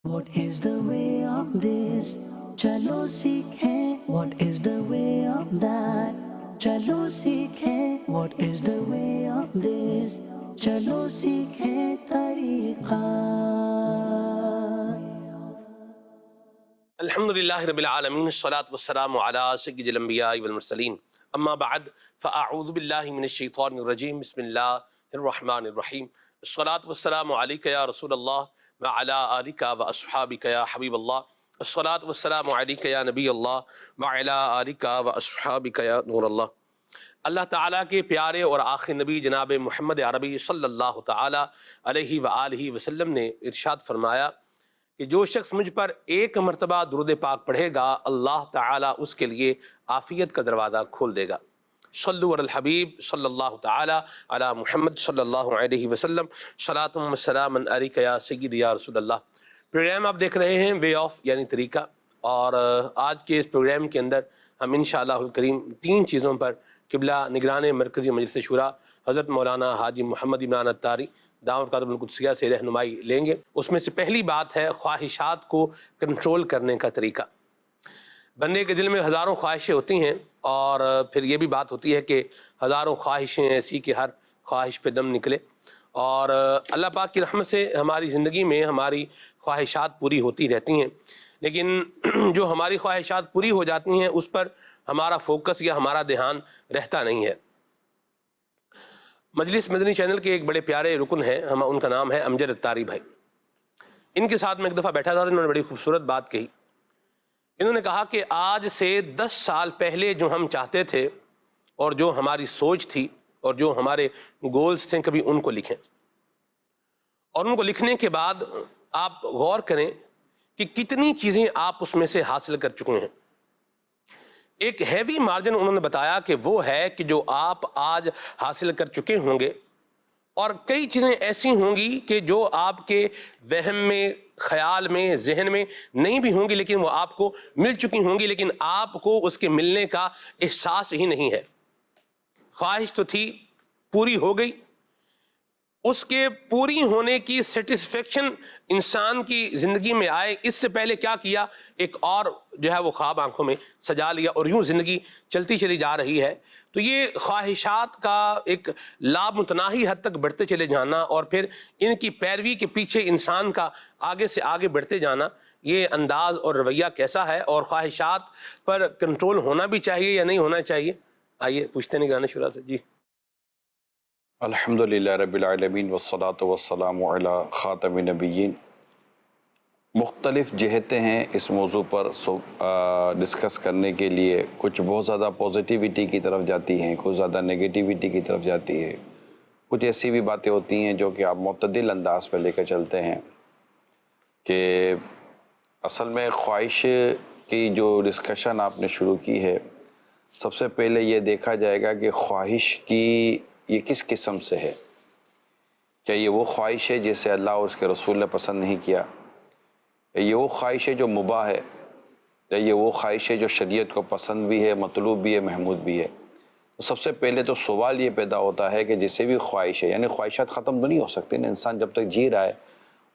What is the way of this? چلو سیکھیں. What is the way of that? چلو سیکھیں. What is the way of this? چلو سیکھیں طریقہ. الحمدللہ رب العالمین الصلاۃ والسلام علی سید الانبیاء والمرسلین اما بعد فاعوذ باللہ من الشیطان الرجیم بسم اللہ الرحمن الرحیم الصلاۃ والسلام علیک یا رسول اللہ وعلی آلک واصحابک یا حبیب اللہ الصلاۃ والسلام علیک یا نبی اللہ وعلی آلک واصحابک یا نور اللہ. اللہ تعالیٰ کے پیارے اور آخری نبی جناب محمد عربی صلی اللہ تعالیٰ علیہ وآلہ وسلم نے ارشاد فرمایا کہ جو شخص مجھ پر ایک مرتبہ درود پاک پڑھے گا اللہ تعالیٰ اس کے لیے عافیت کا دروازہ کھول دے گا. صلو علی الحبیب صلی اللہ تعالیٰ علی محمد صلی اللہ علیہ وسلم صلاۃ و سلام علیک یا سید یا رسول اللہ. پروگرام آپ دیکھ رہے ہیں وے آف یعنی طریقہ، اور آج کے اس پروگرام کے اندر ہم انشاءاللہ الکریم 3 چیزوں پر قبلہ نگران مرکزی مجلس شورا حضرت مولانا حاجی محمد عمران اتاری دعوت کاتب القدسیہ سے رہنمائی لیں گے. اس میں سے پہلی بات ہے خواہشات کو کنٹرول کرنے کا طریقہ. بندے کے دل میں ہزاروں خواہشیں ہوتی ہیں، اور پھر یہ بھی بات ہوتی ہے کہ ہزاروں خواہشیں ایسی کہ ہر خواہش پہ دم نکلے، اور اللہ پاک کی رحمت سے ہماری زندگی میں ہماری خواہشات پوری ہوتی رہتی ہیں، لیکن جو ہماری خواہشات پوری ہو جاتی ہیں اس پر ہمارا فوکس یا ہمارا دھیان رہتا نہیں ہے. مجلس مدنی چینل کے ایک بڑے پیارے رکن ہیں، ان کا نام ہے امجد اتاری بھائی. ان کے ساتھ میں ایک دفعہ بیٹھا تھا، انہوں نے بڑی خوبصورت بات کہی. انہوں نے کہا کہ آج سے 10 سال پہلے جو ہم چاہتے تھے اور جو ہماری سوچ تھی اور جو ہمارے گولز تھے، کبھی ان کو لکھیں، اور ان کو لکھنے کے بعد آپ غور کریں کہ کتنی چیزیں آپ اس میں سے حاصل کر چکے ہیں. ایک ہیوی مارجن انہوں نے بتایا کہ وہ ہے کہ جو آپ آج حاصل کر چکے ہوں گے، اور کئی چیزیں ایسی ہوں گی کہ جو آپ کے وہم میں، خیال میں، ذہن میں نہیں بھی ہوں گی، لیکن وہ آپ کو مل چکی ہوں گی، لیکن آپ کو اس کے ملنے کا احساس ہی نہیں ہے. خواہش تو تھی، پوری ہو گئی، اس کے پوری ہونے کی سیٹسفیکشن انسان کی زندگی میں آئے اس سے پہلے کیا کیا، ایک اور جو ہے وہ خواب آنکھوں میں سجا لیا، اور یوں زندگی چلتی چلی جا رہی ہے. تو یہ خواہشات کا ایک لامتناہی حد تک بڑھتے چلے جانا، اور پھر ان کی پیروی کے پیچھے انسان کا آگے سے آگے بڑھتے جانا، یہ انداز اور رویہ کیسا ہے، اور خواہشات پر کنٹرول ہونا بھی چاہیے یا نہیں ہونا چاہیے. آئیے پوچھتے ہیں نگران شورا سے. جی الحمدللہ رب العالمین والصلاة والسلام علی خاتم النبیین. مختلف جہتیں ہیں اس موضوع پر ڈسکس کرنے کے لیے. کچھ بہت زیادہ پوزیٹیوٹی کی طرف جاتی ہیں، کچھ زیادہ نگیٹیوٹی کی طرف جاتی ہے، کچھ ایسی بھی باتیں ہوتی ہیں جو کہ آپ معتدل انداز پہ لے کے چلتے ہیں. کہ اصل میں خواہش کی جو ڈسکشن آپ نے شروع کی ہے، سب سے پہلے یہ دیکھا جائے گا کہ خواہش کی یہ کس قسم سے ہے. کیا یہ وہ خواہش ہے جسے اللہ اور اس کے رسول نے پسند نہیں کیا؟ یا یہ وہ خواہش ہے جو مباح ہے؟ یا یہ وہ خواہش ہے جو شریعت کو پسند بھی ہے، مطلوب بھی ہے، محمود بھی ہے؟ تو سب سے پہلے تو سوال یہ پیدا ہوتا ہے کہ جسے بھی خواہش ہے، یعنی خواہشات ختم تو نہیں ہو سکتی نا. انسان جب تک جی رہا ہے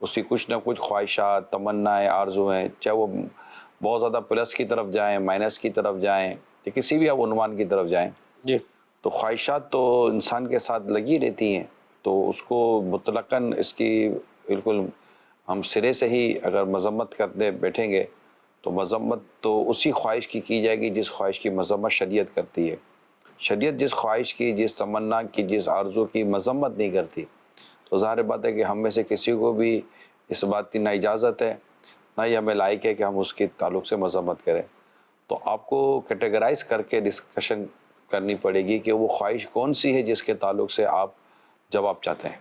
اس کی کچھ نہ کچھ خواہشات، تمنائیں، آرزویں، چاہے وہ بہت زیادہ پلس کی طرف جائیں، مائنس کی طرف جائیں، یا کسی بھی آپ عنوان کی طرف جائیں، جی تو خواہشات تو انسان کے ساتھ لگی رہتی ہیں. تو اس کو مطلقاً اس کی بالکل ہم سرے سے ہی اگر مذمت کرتے بیٹھیں گے تو مذمت تو اسی خواہش کی جائے گی جس خواہش کی مذمت شریعت کرتی ہے. شریعت جس خواہش کی، جس تمنا کی، جس آرزو کی مذمت نہیں کرتی، تو ظاہر بات ہے کہ ہم میں سے کسی کو بھی اس بات کی نہ اجازت ہے نہ ہی ہمیں لائق ہے کہ ہم اس کے تعلق سے مذمت کریں. تو آپ کو کیٹیگرائز کر کے ڈسکشن کرنی پڑے گی کہ وہ خواہش کون سی ہے جس کے تعلق سے آپ جواب چاہتے ہیں.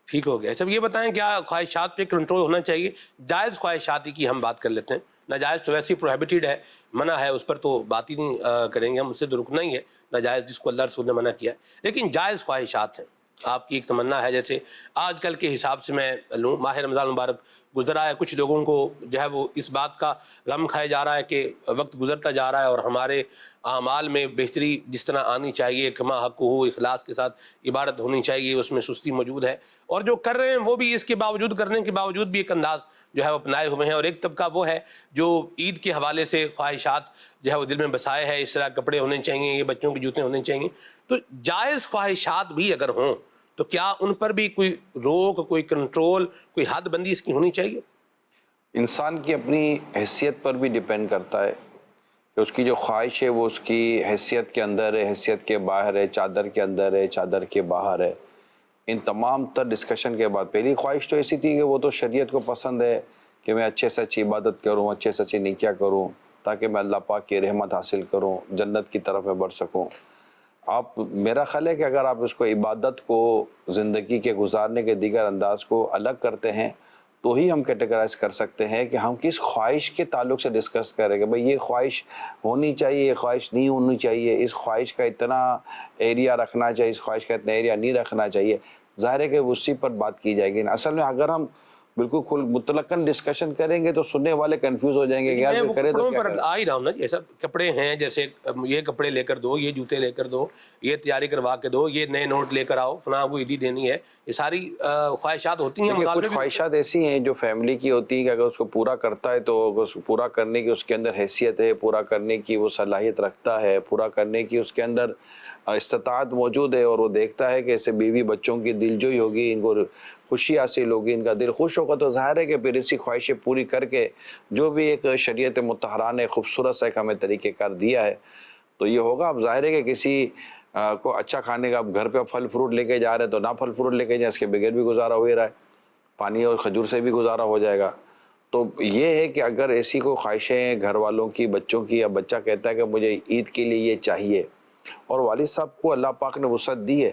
ٹھیک ہو گیا. سب یہ بتائیں کیا خواہشات پہ کنٹرول ہونا چاہیے؟ جائز خواہشات کی ہم بات کر لیتے ہیں. ناجائز تو ویسے ہی پروہیبٹیڈ ہے، منع ہے، اس پر تو بات ہی نہیں کریں گے ہم، اس سے تو رکنا ہی ہے. ناجائز جس کو اللہ رسول نے منع کیا ہے، لیکن جائز خواہشات ہیں. آپ کی ایک تمنا ہے، جیسے آج کل کے حساب سے میں لوں، ماہ رمضان مبارک گزرا ہے. کچھ لوگوں کو جو ہے وہ اس بات کا غم کھایا جا رہا ہے کہ وقت گزرتا جا رہا ہے اور ہمارے اعمال میں بہتری جس طرح آنی چاہیے، کما حق ہو، اخلاص کے ساتھ عبادت ہونی چاہیے، اس میں سستی موجود ہے. اور جو کر رہے ہیں وہ بھی اس کے باوجود، کرنے کے باوجود بھی ایک انداز جو ہے وہ اپنائے ہوئے ہیں. اور ایک طبقہ وہ ہے جو عید کے حوالے سے خواہشات جو ہے وہ دل میں بسائے ہے، اس طرح کپڑے ہونے چاہیے، یہ بچوں کے جوتے ہونے چاہیے. تو جائز خواہشات بھی اگر ہوں تو کیا ان پر بھی کوئی روک، کوئی کنٹرول، کوئی حد بندی اس کی ہونی چاہیے؟ انسان کی اپنی حیثیت پر بھی ڈیپینڈ کرتا ہے کہ اس کی جو خواہش ہے وہ اس کی حیثیت کے اندر ہے، حیثیت کے باہر ہے، چادر کے اندر ہے، چادر کے باہر ہے. ان تمام تر ڈسکشن کے بعد پہلی خواہش تو ایسی تھی کہ وہ تو شریعت کو پسند ہے کہ میں اچھے سے اچھی عبادت کروں، اچھے سے اچھی نیکیاں کروں تاکہ میں اللہ پاک کی رحمت حاصل کروں، جنت کی طرف میں بڑھ سکوں. آپ، میرا خیال ہے کہ اگر آپ اس کو عبادت کو زندگی کے گزارنے کے دیگر انداز کو الگ کرتے ہیں تو ہی ہم کیٹیگرائز کر سکتے ہیں کہ ہم کس خواہش کے تعلق سے ڈسکس کریں کہ بھئی یہ خواہش ہونی چاہیے، یہ خواہش نہیں ہونی چاہیے، اس خواہش کا اتنا ایریا رکھنا چاہیے، اس خواہش کا اتنا ایریا نہیں رکھنا چاہیے. ظاہر ہے کہ اسی پر بات کی جائے گی. اصل میں اگر ہم بالکل مطلقاً ڈسکشن کریں گے تو سننے والے کنفیوز ہو جائیں گے کہ یار میں وہ کرے تو کپڑوں کیا پر کریں. آ ہی رہا ہوں نا جی. ایسا کپڑے ہیں جیسے یہ کپڑے لے کر دو، یہ جوتے لے کر دو، یہ تیاری کروا کے دو، یہ نئے نوٹ لے کر آؤ، فلاں کو عیدی دینی ہے. یہ ساری خواہشات ہوتی ہیں. دیکھیے کچھ خواہشات ایسی ہیں جو فیملی کی ہوتی ہیں کہ اگر اس کو پورا کرتا ہے تو اگر اس کو پورا کرنے کی اس کے اندر حیثیت ہے، پورا کرنے کی وہ صلاحیت رکھتا ہے، پورا کرنے کی اس کے اندر استطاعت موجود ہے اور وہ دیکھتا ہے کہ ایسے بیوی بچوں کی دلجوئی ہوگی، ان کو خوشی حاصل ہوگی، ان کا دل خوش ہوگا، تو ظاہر ہے کہ پھر اسی خواہشیں پوری کر کے جو بھی ایک شریعت مطہرہ نے خوبصورت سا ایک ہمیں طریقہ کار دیا ہے تو یہ ہوگا. اب ظاہر ہے کہ کسی کو اچھا کھانے کا، اب گھر پہ پھل فروٹ لے کے جا رہے ہیں تو نہ پھل فروٹ لے کے جائیں، اس کے بغیر بھی گزارا ہو ہی رہا ہے، پانی اور کھجور سے بھی گزارا ہو جائے گا. تو یہ ہے کہ اگر ایسی کوئی خواہشیں گھر والوں کی، بچوں کی، یا بچہ کہتا ہے کہ مجھے عید کے لیے یہ چاہیے اور والد صاحب کو اللہ پاک نے وسعت دی ہے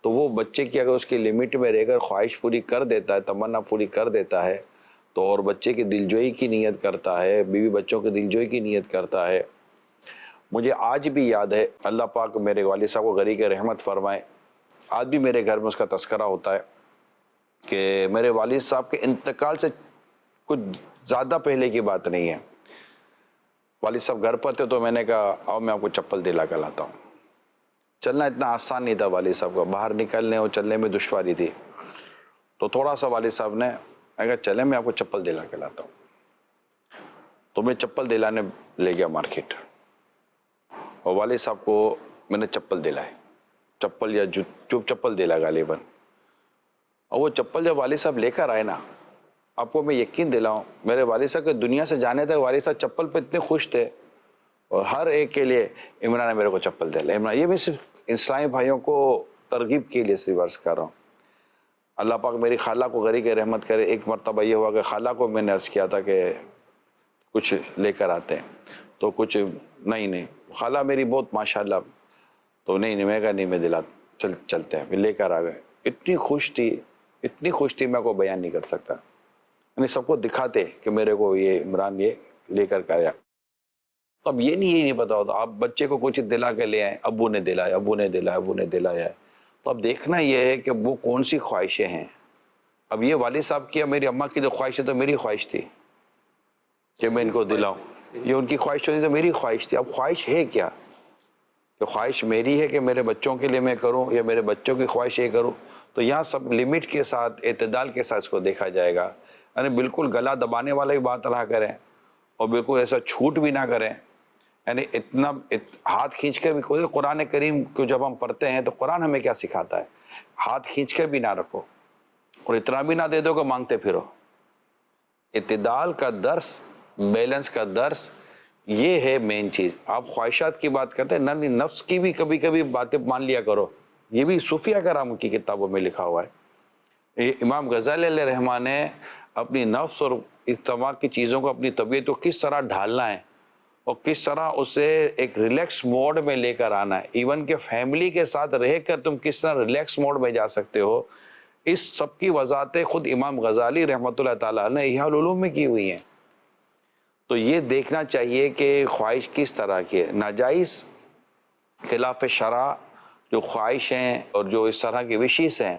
تو وہ بچے کی اگر اس کی لمٹ میں رہ کر خواہش پوری کر دیتا ہے، تمنا پوری کر دیتا ہے تو، اور بچے کی دلجوئی کی نیت کرتا ہے، بیوی بچوں کی دلجوئی کی نیت کرتا ہے. مجھے آج بھی یاد ہے، اللہ پاک میرے والد صاحب کو غریق رحمت فرمائے، آج بھی میرے گھر میں اس کا تذکرہ ہوتا ہے کہ میرے والد صاحب کے انتقال سے کچھ زیادہ پہلے کی بات نہیں ہے. والد صاحب گھر پر تھے تو میں نے کہا آؤ میں آپ کو چپل دلا کر لاتا ہوں. چلنا اتنا آسان نہیں تھا والد صاحب کا، باہر نکلنے اور چلنے میں دشواری تھی. تو تھوڑا سا والد صاحب نے کہا چلیں میں آپ کو چپل دلا کے لاتا ہوں. تو میں چپل دلانے لے گیا مارکیٹ اور والد صاحب کو میں نے چپل دلائے، چپل یا چپل دلا غالباً. اور وہ چپل جب والد صاحب لے کر آئے نا، آپ کو میں یقین دلاؤں، میرے والد صاحب کے دنیا سے جانے تک والد صاحب چپل پہ اتنے خوش تھے اور ہر ایک کے لیے عمران نے میرے کو چپل دلا. عمران، یہ بھی صرف اسلامی بھائیوں کو ترغیب کے لیے صرف عرض کر رہا ہوں. اللہ پاک میری خالہ کو غریق رحمت کرے. ایک مرتبہ یہ ہوا کہ خالہ کو میں نے عرض کیا تھا کہ کچھ لے کر آتے ہیں تو کچھ نہیں خالہ میری بہت ماشاءاللہ، تو نہیں میں کہا نہیں میں دلا چلتے ہیں. پھر لے کر آ گئے. اتنی خوش تھی میں کو بیان نہیں کر سکتا. یعنی سب کو دکھاتے کہ میرے کو یہ عمران یہ لے کر آیا. تو اب یہ نہیں پتا ہوتا، آپ بچے کو کچھ دلا کے لے آئیں، ابو نے دلایا ہے. تو اب دیکھنا یہ ہے کہ وہ کون سی خواہشیں ہیں. اب یہ والد صاحب کی، میری اماں کی جو خواہش ہے تو میری خواہش تھی کہ میں ان کو دلاؤں، یہ ان کی خواہش ہوتی تو میری خواہش تھی. اب خواہش ہے کیا؟ کہ خواہش میری ہے کہ میرے بچوں کے لیے میں کروں یا میرے بچوں کی خواہش یہ کروں؟ تو یہاں سب لمٹ کے ساتھ، اعتدال کے ساتھ اس کو دیکھا جائے گا. یعنی بالکل گلا دبانے والا ہی بات رہا کریں اور بالکل ایسا چھوٹ بھی نہ کریں. یعنی اتنا ہاتھ کھینچ کے بھی کوئی، قرآن کریم کو جب ہم پڑھتے ہیں تو قرآن ہمیں کیا سکھاتا ہے؟ ہاتھ کھینچ کے بھی نہ رکھو اور اتنا بھی نہ دے دو کہ مانگتے پھرو. اعتدال کا درس، بیلنس کا درس، یہ ہے مین چیز. آپ خواہشات کی بات کرتے ہیں، نفس کی بھی کبھی کبھی باتیں مان لیا کرو. یہ بھی صوفیہ کرام کی کتابوں میں لکھا ہوا ہے. یہ امام غزالی علیہ رحمہ نے اپنی نفس اور اجتماع کی چیزوں کو، اپنی طبیعت کو کس طرح ڈھالنا ہے اور کس طرح اسے ایک ریلیکس موڈ میں لے کر آنا ہے. ایون کہ فیملی کے ساتھ رہ کر تم کس طرح ریلیکس موڈ میں جا سکتے ہو، اس سب کی وضاحتیں خود امام غزالی رحمۃ اللہ تعالیٰ نے احیاء العلوم میں کی ہوئی ہیں. تو یہ دیکھنا چاہیے کہ خواہش کس طرح کی ہے. ناجائز خلاف شرع جو خواہش ہیں اور جو اس طرح کی وشیز ہیں،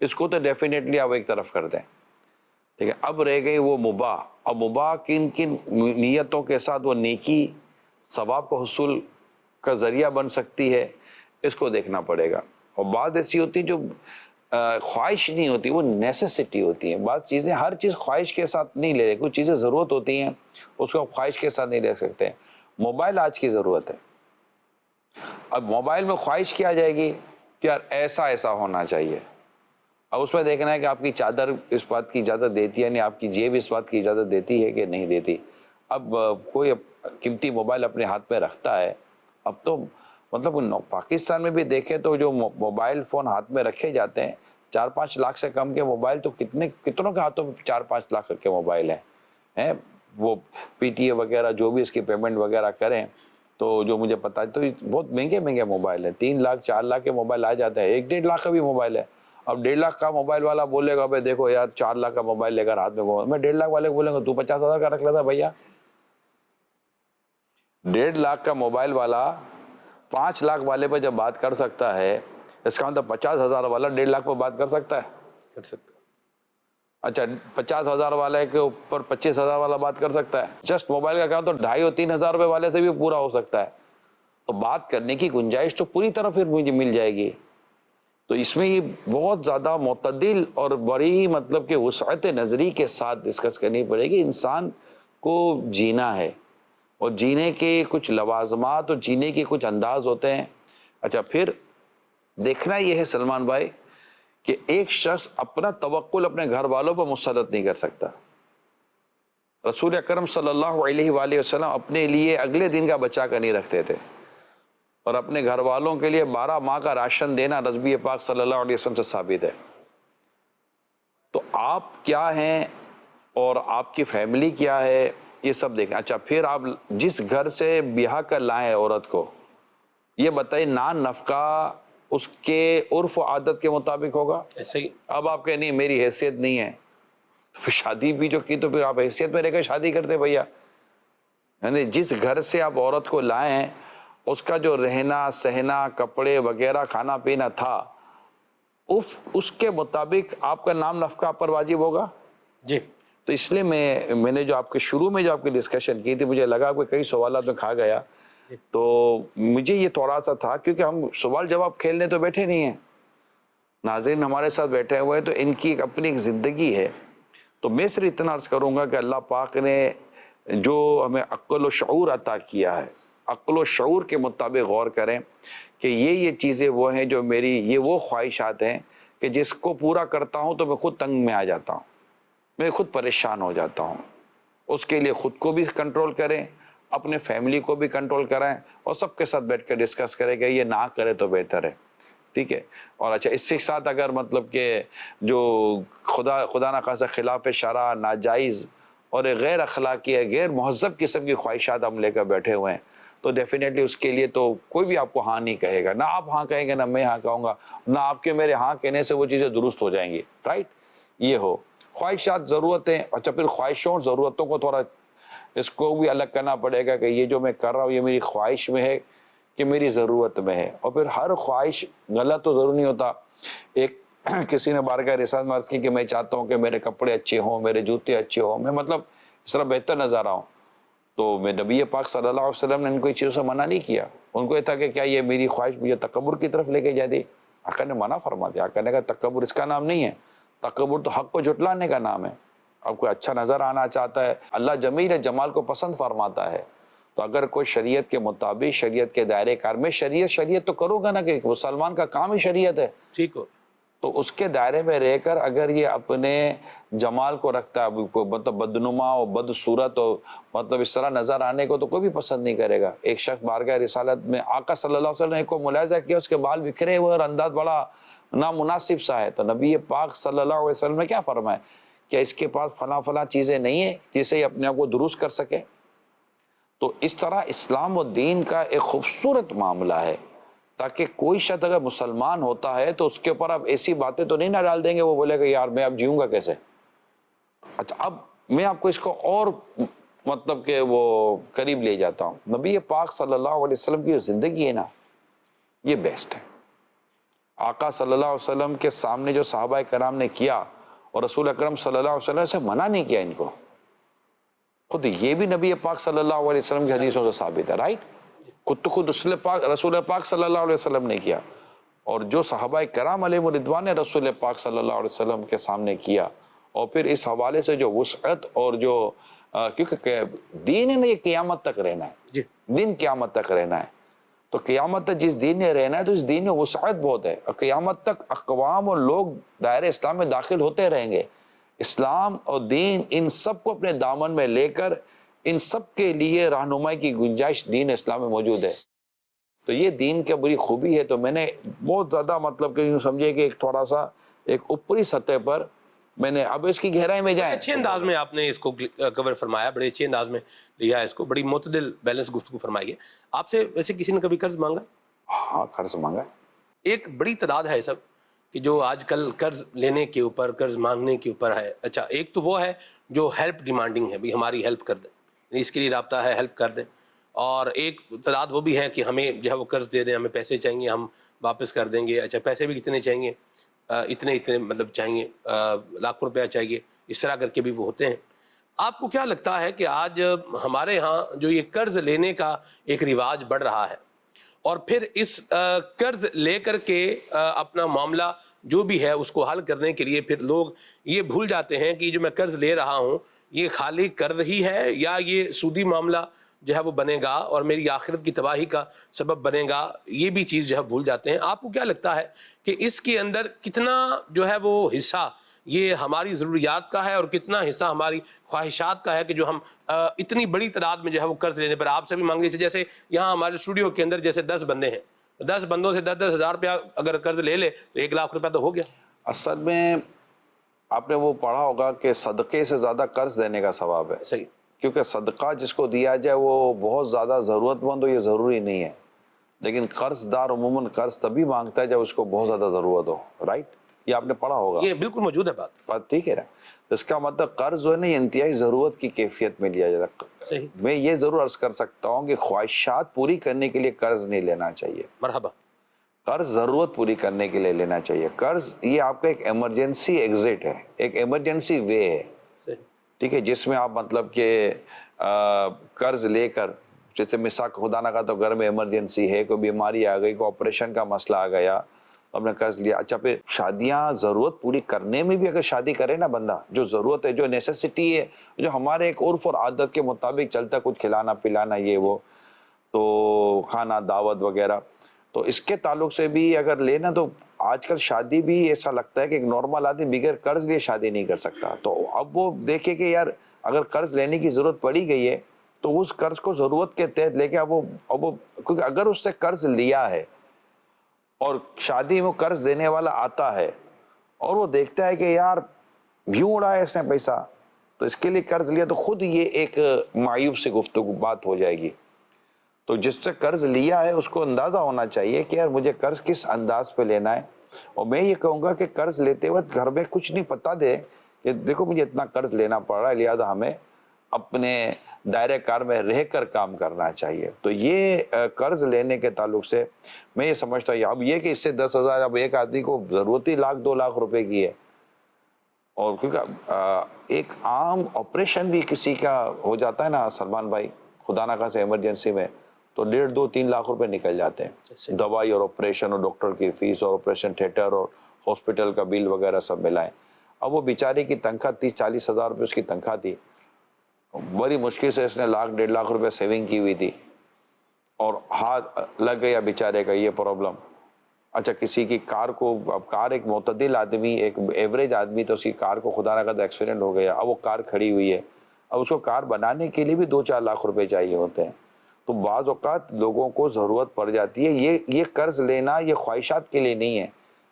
اس کو تو ڈیفینیٹلی آپ ایک طرف کر دیں. ٹھیک ہے. اب رہ گئی وہ مباح. اب مباح کن کن نیتوں کے ساتھ وہ نیکی ثواب کو حصول کا ذریعہ بن سکتی ہے، اس کو دیکھنا پڑے گا. اور بعض ایسی ہوتی جو خواہش نہیں ہوتی، وہ نیسیسٹی ہوتی ہیں. بعض چیزیں ہر چیز خواہش کے ساتھ نہیں لے رہے، کچھ چیزیں ضرورت ہوتی ہیں اس کو خواہش کے ساتھ نہیں لے سکتے. موبائل آج کی ضرورت ہے. اب موبائل میں خواہش کیا جائے گی کہ یار ایسا ہونا چاہیے. اب اس میں دیکھنا ہے کہ آپ کی چادر اس بات کی اجازت دیتی ہے، نہیں آپ کی جیب اس بات کی اجازت دیتی ہے کہ نہیں دیتی. اب کوئی قیمتی موبائل اپنے ہاتھ میں رکھتا ہے، اب تو مطلب پاکستان میں بھی دیکھیں تو جو موبائل فون ہاتھ میں رکھے جاتے ہیں 4-5 لاکھ سے کم کے موبائل تو کتنوں کے ہاتھوں میں 4-5 لاکھ کے موبائل ہیں. وہ پی ٹی اے وغیرہ جو بھی اس کی پیمنٹ وغیرہ کریں تو جو مجھے پتا ہے تو بہت مہنگے موبائل ہیں. 3 لاکھ 4 لاکھ کے موبائل آ جاتے ہیں. 1-1.5 لاکھ کا بھی موبائل ہے. اب 1.5 لاکھ کا موبائل والا بولے گا بھائی دیکھو یار 4 لاکھ کا موبائل لے کر ہاتھ میں گھوما. میں 1.5 لاکھ والے کو بولیں گا تو 50,000 کا رکھ لیتا بھیا. 1.5 لاکھ کا موبائل والا 5 لاکھ والے پہ جب بات کر سکتا ہے، اس کا مطلب 50,000 والا 1.5 لاکھ پہ بات کر سکتا ہے. کر سکتا. اچھا 50,000 والے کے اوپر 25,000 والا بات کر سکتا ہے. جسٹ موبائل کا کام تو 2,500 اور 3,000 روپے والے سے بھی پورا ہو سکتا ہے. تو بات کرنے کی گنجائش تو پوری طرح پھر مجھے مل جائے گی. تو اس میں یہ بہت زیادہ معتدل اور بڑی مطلب کہ وسعت نظری کے ساتھ ڈسکس کرنی پڑے گی. انسان کو جینا ہے اور جینے کے کچھ لوازمات اور جینے کے کچھ انداز ہوتے ہیں. اچھا پھر دیکھنا یہ ہے سلمان بھائی کہ ایک شخص اپنا توکل اپنے گھر والوں پر مسلط نہیں کر سکتا. رسول اکرم صلی اللہ علیہ وآلہ وسلم اپنے لیے اگلے دن کا بچا کر نہیں رکھتے تھے اور اپنے گھر والوں کے لیے 12 ماہ کا راشن دینا نبی پاک صلی اللہ علیہ وسلم سے ثابت ہے. تو آپ کیا ہیں اور آپ کی فیملی کیا ہے یہ سب دیکھیں. اچھا پھر آپ جس گھر سے بیاہ کر لائیں عورت کو، یہ بتائیے نان نفقہ اس کے عرف و عادت کے مطابق ہوگا؟ ایسے ہی. اب آپ کہیں نہیں میری حیثیت نہیں ہے، پھر شادی بھی جو کی تو پھر آپ حیثیت میں رہ کر شادی کرتے بھیا. یعنی جس گھر سے آپ عورت کو لائیں اس کا جو رہنا سہنا کپڑے وغیرہ کھانا پینا تھا اس کے مطابق آپ کا نام نفقہ پر واجب ہوگا. جی. تو اس لیے میں نے جو آپ کے شروع میں جو آپ کی ڈسکشن کی تھی مجھے لگا کہ کئی سوالات میں کھا گیا، تو مجھے یہ تھوڑا سا تھا کیونکہ ہم سوال جواب کھیلنے تو بیٹھے نہیں ہیں. ناظرین ہمارے ساتھ بیٹھے ہوئے تو ان کی اپنی ایک زندگی ہے. تو میں صرف اتنا عرض کروں گا کہ اللہ پاک نے جو ہمیں عقل و شعور عطا کیا ہے، عقل و شعور کے مطابق غور کریں کہ یہ چیزیں وہ ہیں جو میری یہ وہ خواہشات ہیں کہ جس کو پورا کرتا ہوں تو میں خود تنگ میں آ جاتا ہوں، میں خود پریشان ہو جاتا ہوں. اس کے لیے خود کو بھی کنٹرول کریں، اپنے فیملی کو بھی کنٹرول کریں اور سب کے ساتھ بیٹھ کر ڈسکس کریں کہ یہ نہ کرے تو بہتر ہے. ٹھیک ہے. اور اچھا اس کے ساتھ اگر مطلب کہ جو خدا نہ خواستہ خلاف شرع ناجائز اور غیر اخلاقی ہے غیر مہذب قسم کی خواہشات ہم لے کر بیٹھے ہوئے ہیں تو ڈیفینیٹلی اس کے لیے تو کوئی بھی آپ کو ہاں نہیں کہے گا. نہ آپ ہاں کہیں گے نہ میں ہاں کہوں گا، نہ آپ کے میرے ہاں کہنے سے وہ چیزیں درست ہو جائیں گی. رائٹ. یہ ہو خواہشات ضرورتیں. اچھا پھر خواہشوں اور ضرورتوں کو تھوڑا اس کو بھی الگ کرنا پڑے گا کہ یہ جو میں کر رہا ہوں یہ میری خواہش میں ہے کہ میری ضرورت میں ہے. اور پھر ہر خواہش غلط تو ضرور نہیں ہوتا. ایک کسی نے بارگاہ رسالت میں عرض کی کہ میں چاہتا ہوں کہ میرے کپڑے اچھے ہوں، میرے جوتے اچھے ہوں، میں مطلب اس طرح بہتر نظر آؤں. تو میں نبی پاک صلی اللہ علیہ وسلم نے ان کو اس چیزوں سے منع نہیں کیا. ان کو یہ تھا کہ کیا یہ میری خواہش مجھے تکبر کی طرف لے کے جاتی. آقا نے منع فرما دیا. آقا نے کہا تکبر اس کا نام نہیں ہے، تکبر تو حق کو جھٹلانے کا نام ہے. اب کوئی اچھا نظر آنا چاہتا ہے، اللہ جمیل ہے، جمال کو پسند فرماتا ہے. تو اگر کوئی شریعت کے مطابق شریعت کے دائرے کار میں شریعت تو کروں گا نا کہ مسلمان کا کام ہی شریعت ہے. ٹھیک ہو. تو اس کے دائرے میں رہ کر اگر یہ اپنے جمال کو رکھتا ہے مطلب بدنما اور بدصورت اور مطلب اس طرح نظر آنے کو تو کوئی بھی پسند نہیں کرے گا. ایک شخص بارگاہ رسالت میں آقا صلی اللہ علیہ وسلم نے کو ملاحظہ کیا، اس کے بال بکھرے ہوئے اور انداز بڑا نامناسب سا ہے. تو نبی پاک صلی اللہ علیہ وسلم نے کیا فرمایا کہ اس کے پاس فلاں چیزیں نہیں ہیں جس سے یہ اپنے آپ کو درست کر سکے. تو اس طرح اسلام و دین کا ایک خوبصورت معاملہ ہے تاکہ کوئی شخص اگر مسلمان ہوتا ہے تو اس کے اوپر آپ ایسی باتیں تو نہیں نہ ڈال دیں گے وہ بولے کہ یار میں اب جیوں گا کیسے. اچھا اب میں آپ کو اس کو اور مطلب کہ وہ قریب لے جاتا ہوں. نبی پاک صلی اللہ علیہ وسلم کی جو زندگی ہے نا یہ بیسٹ ہے. آقا صلی اللہ علیہ وسلم کے سامنے جو صحابہ کرام نے کیا اور رسول اکرم صلی اللہ علیہ وسلم سے منع نہیں کیا ان کو. خود یہ بھی نبی پاک صلی اللہ علیہ وسلم کی حدیثوں سے ثابت ہے، رائٹ. خود رسول پاک صلی اللہ علیہ وسلم نے کیا، اور جو صحابہ کرام علیہ رضوان نے رسول پاک صلی اللہ علیہ وسلم کے سامنے کیا. اور پھر اس حوالے سے جو وسعت اور جو کیونکہ دین ہے نا، یہ قیامت تک رہنا ہے، دین قیامت تک رہنا ہے. تو قیامت تک جس دین میں رہنا ہے تو اس دین میں وسعت بہت ہے، اور قیامت تک اقوام اور لوگ دائرہ اسلام میں داخل ہوتے رہیں گے. اسلام اور دین ان سب کو اپنے دامن میں لے کر ان سب کے لیے رہنمائی کی گنجائش دین اسلام میں موجود ہے. تو یہ دین کی بڑی خوبی ہے. تو میں نے بہت زیادہ مطلب کہ یوں سمجھے کہ ایک تھوڑا سا ایک اوپری سطح پر میں نے، اب اس کی گہرائی میں جائیں. اچھے انداز میں آپ نے اس کو کور فرمایا، بڑے اچھے انداز میں لیا ہے اس کو، بڑی معتدل بیلنس گفتگو فرمائی ہے. آپ سے ویسے کسی نے کبھی قرض مانگا؟ ہاں، قرض مانگا. ایک بڑی تعداد ہے سب کہ جو آج کل قرض لینے کے اوپر، قرض مانگنے کے اوپر ہے. اچھا، ایک تو وہ ہے جو ہیلپ ڈیمانڈنگ ہے، بھی ہماری ہیلپ کر دیں، اس کے لیے رابطہ ہے، ہیلپ کر دیں. اور ایک تعداد وہ بھی ہے کہ ہمیں جو ہے وہ قرض دے دیں، ہمیں پیسے چاہیے، ہم واپس کر دیں گے. اچھا، پیسے بھی کتنے چاہیے؟ اتنے مطلب چاہیے، لاکھوں روپیہ چاہیے، اس طرح کر کے بھی وہ ہوتے ہیں. آپ کو کیا لگتا ہے کہ آج ہمارے ہاں جو یہ قرض لینے کا ایک رواج بڑھ رہا ہے، اور پھر اس قرض لے کر کے اپنا معاملہ جو بھی ہے اس کو حل کرنے کے لیے پھر لوگ یہ بھول جاتے ہیں کہ جو میں قرض لے رہا ہوں یہ خالی قرض ہی ہے، یا یہ سودی معاملہ جو ہے وہ بنے گا اور میری آخرت کی تباہی کا سبب بنے گا، یہ بھی چیز جو ہے بھول جاتے ہیں. آپ کو کیا لگتا ہے کہ اس کے اندر کتنا جو ہے وہ حصہ یہ ہماری ضروریات کا ہے اور کتنا حصہ ہماری خواہشات کا ہے کہ جو ہم اتنی بڑی تعداد میں جو ہے وہ قرض لینے پر آپ سے بھی مانگ لیجیے؟ جیسے یہاں ہمارے اسٹوڈیو کے اندر جیسے 10 بندے ہیں، 10 بندوں سے 10 ہزار روپیہ اگر قرض لے لے تو 1 لاکھ روپیہ تو ہو گیا. اصل میں آپ نے وہ پڑھا ہوگا کہ صدقے سے زیادہ قرض دینے کا ثواب ہے. صحیح. کیونکہ صدقہ جس کو دیا جائے وہ بہت زیادہ ضرورت مند ہو، یہ ضروری نہیں ہے. لیکن قرض دار عموماً قرض تبھی مانگتا ہے جب اس کو بہت زیادہ ضرورت ہو، رائٹ. یہ آپ نے پڑھا ہوگا، یہ بالکل موجود ہے بات ٹھیک ہے نا. اس کا مطلب قرض جو ہے نا یہ انتہائی ضرورت کی کیفیت میں لیا جاتا ہے. صحیح. میں یہ ضرور عرض کر سکتا ہوں کہ خواہشات پوری کرنے کے لیے قرض نہیں لینا چاہیے. مرحبا. قرض ضرورت پوری کرنے کے لیے لینا چاہیے. قرض یہ آپ کا ایک ایمرجنسی ایگزٹ ہے، ایک ایمرجنسی وے ہے، ٹھیک ہے، جس میں آپ مطلب کہ قرض لے کر، جیسے مثال خدا نہ کہا تو گھر میں ایمرجنسی ہے، کوئی بیماری آ گئی، کوئی آپریشن کا مسئلہ آ گیا، ہم نے قرض لیا. اچھا، پھر شادیاں ضرورت پوری کرنے میں بھی اگر شادی کرے نا بندہ، جو ضرورت ہے، جو نیسیسٹی ہے، جو ہمارے ایک عرف اور عادت کے مطابق چلتا ہے، کچھ کھلانا پلانا یہ وہ، تو کھانا دعوت وغیرہ، تو اس کے تعلق سے بھی اگر لینا تو آج کل شادی بھی ایسا لگتا ہے کہ ایک نارمل آدمی بغیر قرض لیے شادی نہیں کر سکتا. تو اب وہ دیکھے کہ یار اگر قرض لینے کی ضرورت پڑی گئی ہے تو اس قرض کو ضرورت کے تحت لے کے اب وہ کیونکہ اگر اس نے قرض لیا ہے اور شادی میں قرض دینے والا آتا ہے اور وہ دیکھتا ہے کہ یار یوں اڑایا اس نے پیسہ، تو اس کے لیے قرض لیا، تو خود یہ ایک معیوب سی گفتگو بات ہو جائے گی. تو جس سے قرض لیا ہے اس کو اندازہ ہونا چاہیے کہ یار مجھے قرض کس انداز پہ لینا ہے. اور میں یہ کہوں گا کہ قرض لیتے وقت گھر میں کچھ نہیں پتا دے کہ دیکھو مجھے اتنا قرض لینا پڑ رہا ہے، لہٰذا ہمیں اپنے دائرہ کار میں رہ کر کام کرنا چاہیے. تو یہ قرض لینے کے تعلق سے میں یہ سمجھتا ہوں اب یہ کہ اس سے 10,000 اب ایک آدمی کو ضرورت ہی 1,00,000 2 لاکھ روپے کی ہے، اور کیونکہ ایک عام آپریشن بھی کسی کا ہو جاتا ہے نا سلمان بھائی، خدا نہ خواستہ ایمرجنسی میں، تو 1.5 2 3 لاکھ روپے نکل جاتے ہیں. دوائی اور آپریشن اور ڈاکٹر کی فیس اور آپریشن تھیٹر اور ہاسپٹل کا بل وغیرہ سب ملائیں. اب وہ بیچارے کی تنخواہ 30-40 ہزار روپے اس کی تنخواہ تھی، بڑی مشکل سے اس نے 1,00,000 1.5 لاکھ روپے سیونگ کی ہوئی تھی، اور ہاتھ لگ گیا بیچارے کا یہ پرابلم. اچھا، کسی کی کار کو، اب کار ایک معتدل آدمی، ایک ایوریج آدمی، تو اس کی کار کو خدا نہ کرے ایکسیڈنٹ ہو گیا، اب وہ کار کھڑی ہوئی ہے، اب اس کو کار بنانے کے لیے بھی 2-4 لاکھ روپے چاہیے ہوتے ہیں. تو بعض اوقات لوگوں کو ضرورت پڑ جاتی ہے. یہ قرض لینا یہ خواہشات کے لیے نہیں ہے،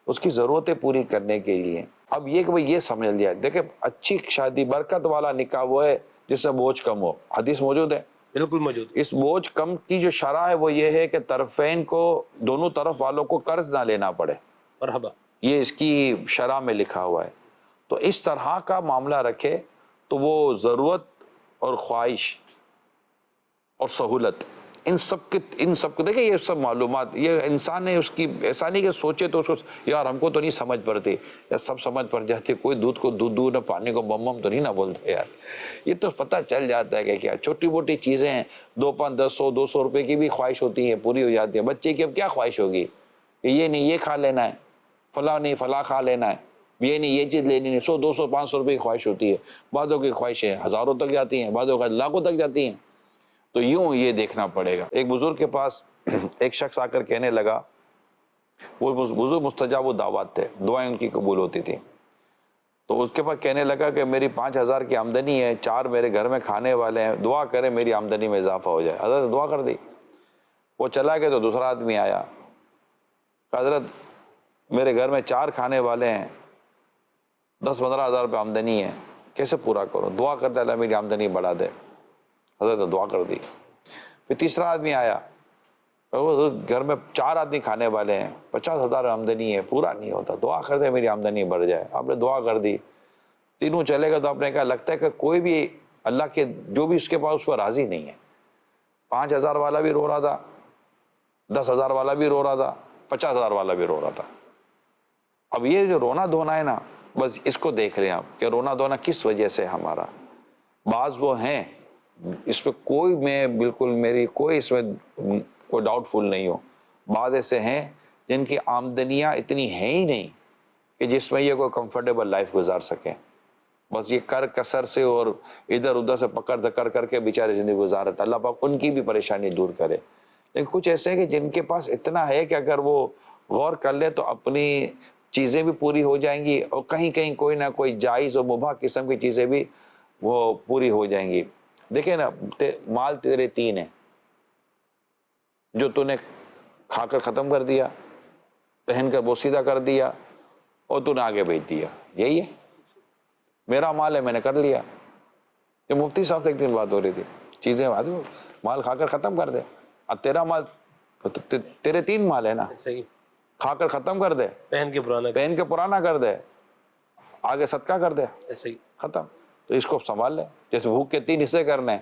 اس کی ضرورتیں پوری کرنے کے لیے. اب یہ کہ بھئی یہ سمجھ لیا، دیکھیں اچھی شادی، برکت والا نکاح وہ ہے جس سے بوجھ کم ہو. حدیث موجود ہے، بالکل موجود. اس بوجھ کم کی جو شرح ہے وہ یہ ہے کہ طرفین کو، دونوں طرف والوں کو قرض نہ لینا پڑے. مرحبا. یہ اس کی شرح میں لکھا ہوا ہے. تو اس طرح کا معاملہ رکھے تو وہ ضرورت اور خواہش اور سہولت ان سب کو دیکھیں، یہ سب معلومات یہ انسان نے اس کی ایسا نہیں کہ سوچے تو اس کو یار ہم کو تو نہیں سمجھ پڑتی، یا سب سمجھ پڑ جاتی، کوئی دودھ کو دودھ نہ پانی کو بم تو نہیں نہ بولتے یار، یہ تو پتہ چل جاتا ہے کہ کیا چھوٹی موٹی چیزیں ہیں، 2 5 10 100 200 روپے کی بھی خواہش ہوتی ہے، پوری ہو جاتی ہے۔ بچے کی اب کیا خواہش ہوگی کہ یہ نہیں یہ کھا لینا ہے، فلاں نہیں فلاں کھا لینا ہے، یہ نہیں یہ چیز لینی نہیں، 100 200 500 روپے کی خواہش ہوتی ہے، بعضوں کی خواہشیں ہزاروں تک جاتی ہیں، بعضوں کا لاکھوں تک جاتی ہیں۔ تو یوں یہ دیکھنا پڑے گا۔ ایک بزرگ کے پاس ایک شخص آ کر کہنے لگا، وہ بزرگ مستجاب دعوات تھے، دعائیں ان کی قبول ہوتی تھیں، تو اس کے پاس کہنے لگا کہ میری 5000 کی آمدنی ہے، 4 میرے گھر میں کھانے والے ہیں، دعا کریں میری آمدنی میں اضافہ ہو جائے۔ حضرت دعا کر دی۔ وہ چلا گیا تو دوسرا آدمی آیا، حضرت میرے گھر میں 4 کھانے والے ہیں، 10-15 ہزار روپے آمدنی ہے، کیسے پورا کروں؟ دعا کرتے اللہ میری آمدنی بڑھا دے۔ حضرت نے دعا کر دی۔ پھر تیسرا آدمی آیا، گھر میں 4 آدمی کھانے والے ہیں، 50,000 آمدنی ہے، پورا نہیں ہوتا، دعا کرتے میری آمدنی بڑھ جائے۔ آپ نے دعا کر دی، تینوں چلے گا تو آپ نے کہا لگتا ہے کہ کوئی بھی اللہ کے جو بھی اس کے پاس اس پر راضی نہیں ہے۔ 5,000 والا بھی رو رہا تھا، 10,000 والا بھی رو رہا تھا، 50,000 والا بھی رو رہا تھا۔ اب یہ جو رونا دھونا ہے نا، بس اس کو دیکھ رہے ہیں آپ کہ رونا دھونا کس وجہ سے ہمارا۔ بعض وہ ہیں اس پہ کوئی میں بالکل میری کوئی اس میں کوئی ڈاؤٹ فل نہیں ہو، بعض ایسے ہیں جن کی آمدنیاں اتنی ہیں ہی نہیں کہ جس میں یہ کوئی کمفرٹیبل لائف گزار سکیں، بس یہ کر کسر سے اور ادھر ادھر سے پکڑ دکڑ کر کے بیچارے زندگی گزارتے۔ اللہ پاک ان کی بھی پریشانی دور کرے۔ لیکن کچھ ایسے ہیں کہ جن کے پاس اتنا ہے کہ اگر وہ غور کر لے تو اپنی چیزیں بھی پوری ہو جائیں گی، اور کہیں کہیں کوئی نہ کوئی جائز اور مباح قسم کی چیزیں بھی وہ پوری ہو جائیں گی۔ دیکھیں نا، مال تیرے 3 ہیں جو تو نے کھا کر ختم کر دیا، پہن کر بوسیدہ کر دیا، اور تو نے آگے بھیج دیا، یہی ہے۔ میرا مال ہے میں نے کر لیا۔ یہ مفتی صاحب سے ایک دن بات ہو رہی تھی، چیزیں مال کھا کر ختم کر دے، اب تیرا مال تیرے 3 مال ہے نا، صحیح، کھا کر ختم کر دے، پہن کے پرانا کر دے، آگے صدقہ کر دے، صحیح۔ ختم۔ تو اس کو سنبھال لے، جیسے بھوک کے 3 حصے کرنے ہیں،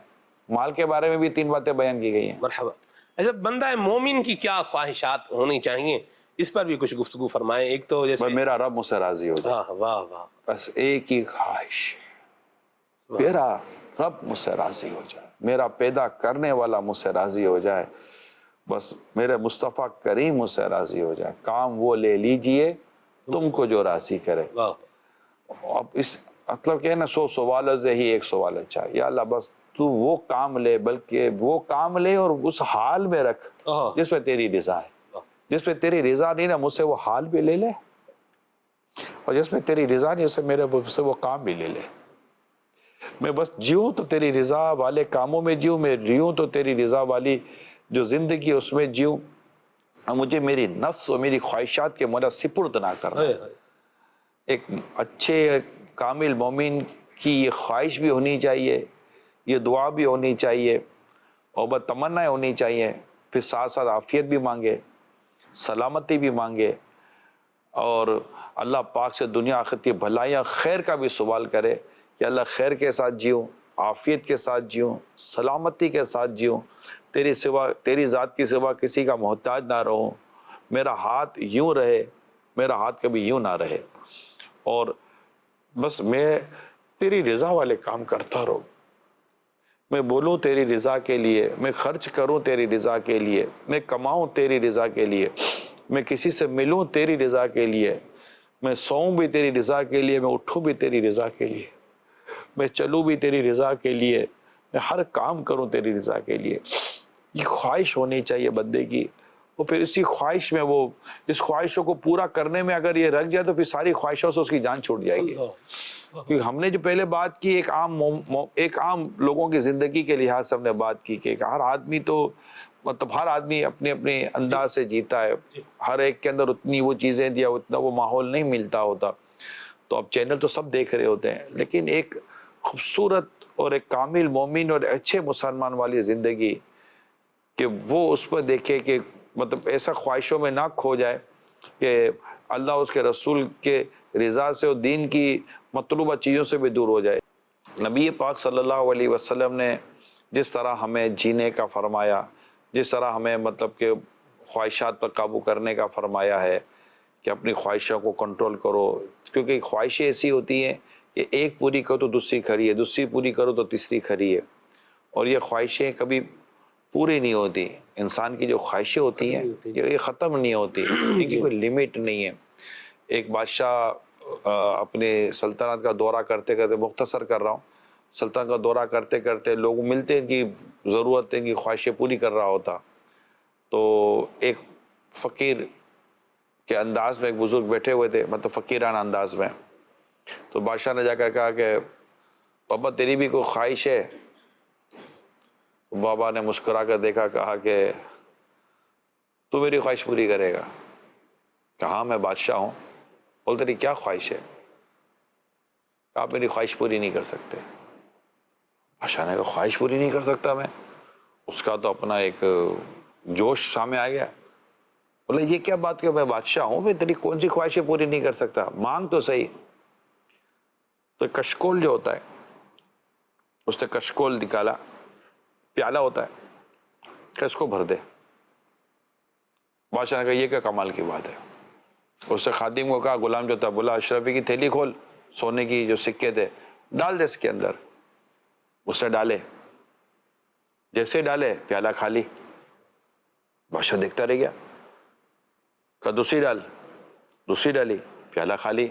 مال کے بارے میں بھی 3 باتیں بیان کی گئی ہیں۔ مرحبا۔ ایسا بندہ مومن کی کیا خواہشات ہونی چاہیے، اس پر بھی کچھ گفتگو فرمائیں۔ ایک تو جیسے میرا رب مجھ سے راضی ہو جائے، واہ واہ، بس ایک ہی خواہش، میرا رب مجھ سے راضی ہو جائے، میرا پیدا کرنے والا مجھ سے راضی ہو جائے، بس میرے مصطفیٰ کریم مجھ سے راضی ہو جائے، کام وہ لے لیجئے تم کو جو راضی کرے۔ اب اس مطلب کہ نا 100 سوالوں سے ہی 1 سوال اچھا، یا اللہ بس تو وہ کام لے، بلکہ وہ کام لے اور اس حال میں رکھ جس پہ تیری رضا ہے۔ جس پہ تیری رضا نہیں نا، مجھ سے وہ حال بھی لے لے، اور جس پہ تیری رضا نہیں اس سے میرے سے وہ کام بھی لے لے۔ میں بس جیوں تو تیری رضا والے کاموں میں جیوں، میں جیوں تو تیری رضا والی جو زندگی اس میں جیوں، اور مجھے میری نفس اور میری خواہشات کے مولا سپرد نہ کرنا۔ ایک اچھے کامل مومن کی یہ خواہش بھی ہونی چاہیے، یہ دعا بھی ہونی چاہیے، اور بس تمنا ہونی چاہیے، پھر ساتھ ساتھ عافیت بھی مانگے، سلامتی بھی مانگے، اور اللہ پاک سے دنیا آخرت کی بھلائیاں خیر کا بھی سوال کرے کہ اللہ خیر کے ساتھ جیوں، عافیت کے ساتھ جیوں، سلامتی کے ساتھ جیوں، تیری ذات کی سوا کسی کا محتاج نہ رہوں، میرا ہاتھ یوں رہے، میرا ہاتھ کبھی یوں نہ رہے، اور بس میں تیری رضا والے کام کرتا رہوں، میں بولوں تیری رضا کے لیے، میں خرچ کروں تیری رضا کے لیے، میں کماؤں تیری رضا کے لیے، میں کسی سے ملوں تیری رضا کے لیے، میں سوؤں بھی تیری رضا کے لیے، میں اٹھوں بھی تیری رضا کے لیے، میں چلوں بھی تیری رضا کے لیے، میں ہر کام کروں تیری رضا کے لیے۔ یہ خواہش ہونی چاہیے بندے کی، اور پھر اسی خواہش میں وہ اس خواہشوں کو پورا کرنے میں اگر یہ رکھ جائے تو پھر ساری خواہشوں سے اس کی جان چھوٹ جائے گی۔ کیونکہ ہم نے جو پہلے بات کی ایک عام لوگوں کی زندگی کے لحاظ سے ہم نے بات کی کہ ہر آدمی تو مطلب ہر آدمی اپنے اپنے انداز سے جیتا ہے، ہر ایک کے اندر اتنی وہ چیزیں دیا، اتنا وہ ماحول نہیں ملتا ہوتا، تو اب چینل تو سب دیکھ رہے ہوتے ہیں، لیکن ایک خوبصورت اور ایک کامل مومن اور اچھے مسلمان والی زندگی کہ وہ اس پر دیکھے کہ مطلب ایسا خواہشوں میں نہ کھو جائے کہ اللہ اس کے رسول کے رضا سے اور دین کی مطلوبہ چیزوں سے بھی دور ہو جائے۔ نبی پاک صلی اللہ علیہ وسلم نے جس طرح ہمیں جینے کا فرمایا، جس طرح ہمیں مطلب کہ خواہشات پر قابو کرنے کا فرمایا ہے کہ اپنی خواہشوں کو کنٹرول کرو، کیونکہ خواہشیں ایسی ہوتی ہیں کہ ایک پوری کرو تو دوسری کھری ہے، دوسری پوری کرو تو تیسری کھری ہے، اور یہ خواہشیں کبھی پوری نہیں ہوتی. انسان کی جو خواہشیں ہوتی ہیں یہ ختم نہیں ہوتی، ان کی کوئی لمٹ نہیں ہے. ایک بادشاہ اپنے سلطنت کا دورہ کرتے کرتے، مختصر کر رہا ہوں، سلطنت کا دورہ کرتے کرتے لوگ ملتے ان کی ضرورت ان کی خواہشیں پوری کر رہا ہوتا. تو ایک فقیر کے انداز میں ایک بزرگ بیٹھے ہوئے تھے، مطلب فقیرانہ انداز میں. تو بادشاہ نے جا کر کہا کہ بابا تیری بھی کوئی خواہش ہے؟ بابا نے مسکرا کر دیکھا، کہا کہ تو میری خواہش پوری کرے گا؟ کہا میں بادشاہ ہوں. بول تیری کیا خواہش ہے؟ آپ میری خواہش پوری نہیں کر سکتے. بادشاہ نے کہا خواہش پوری نہیں کر سکتا میں؟ اس کا تو اپنا ایک جوش سامنے آ گیا. بولے یہ کیا بات کہ میں بادشاہ ہوں، میں تیری کون سی خواہشیں پوری نہیں کر سکتا، مانگ تو صحیح. تو کشکول جو ہوتا ہے، اس نے کشکول نکالا، پیالہ ہوتا ہے، کہ اس کو بھر دے. بادشاہ نے کہا یہ کیا کمال کی بات ہے. اس نے خادم کو کہا، غلام جو تھا، بولا اشرفی کی تھیلی کھول، سونے کی جو سکے تھے ڈال دے اس کے اندر. اس نے ڈالے، جیسے ڈالے پیالہ خالی. بادشاہ دیکھتا رہ گیا. کہا دوسری ڈال، دوسری ڈالی، پیالہ خالی.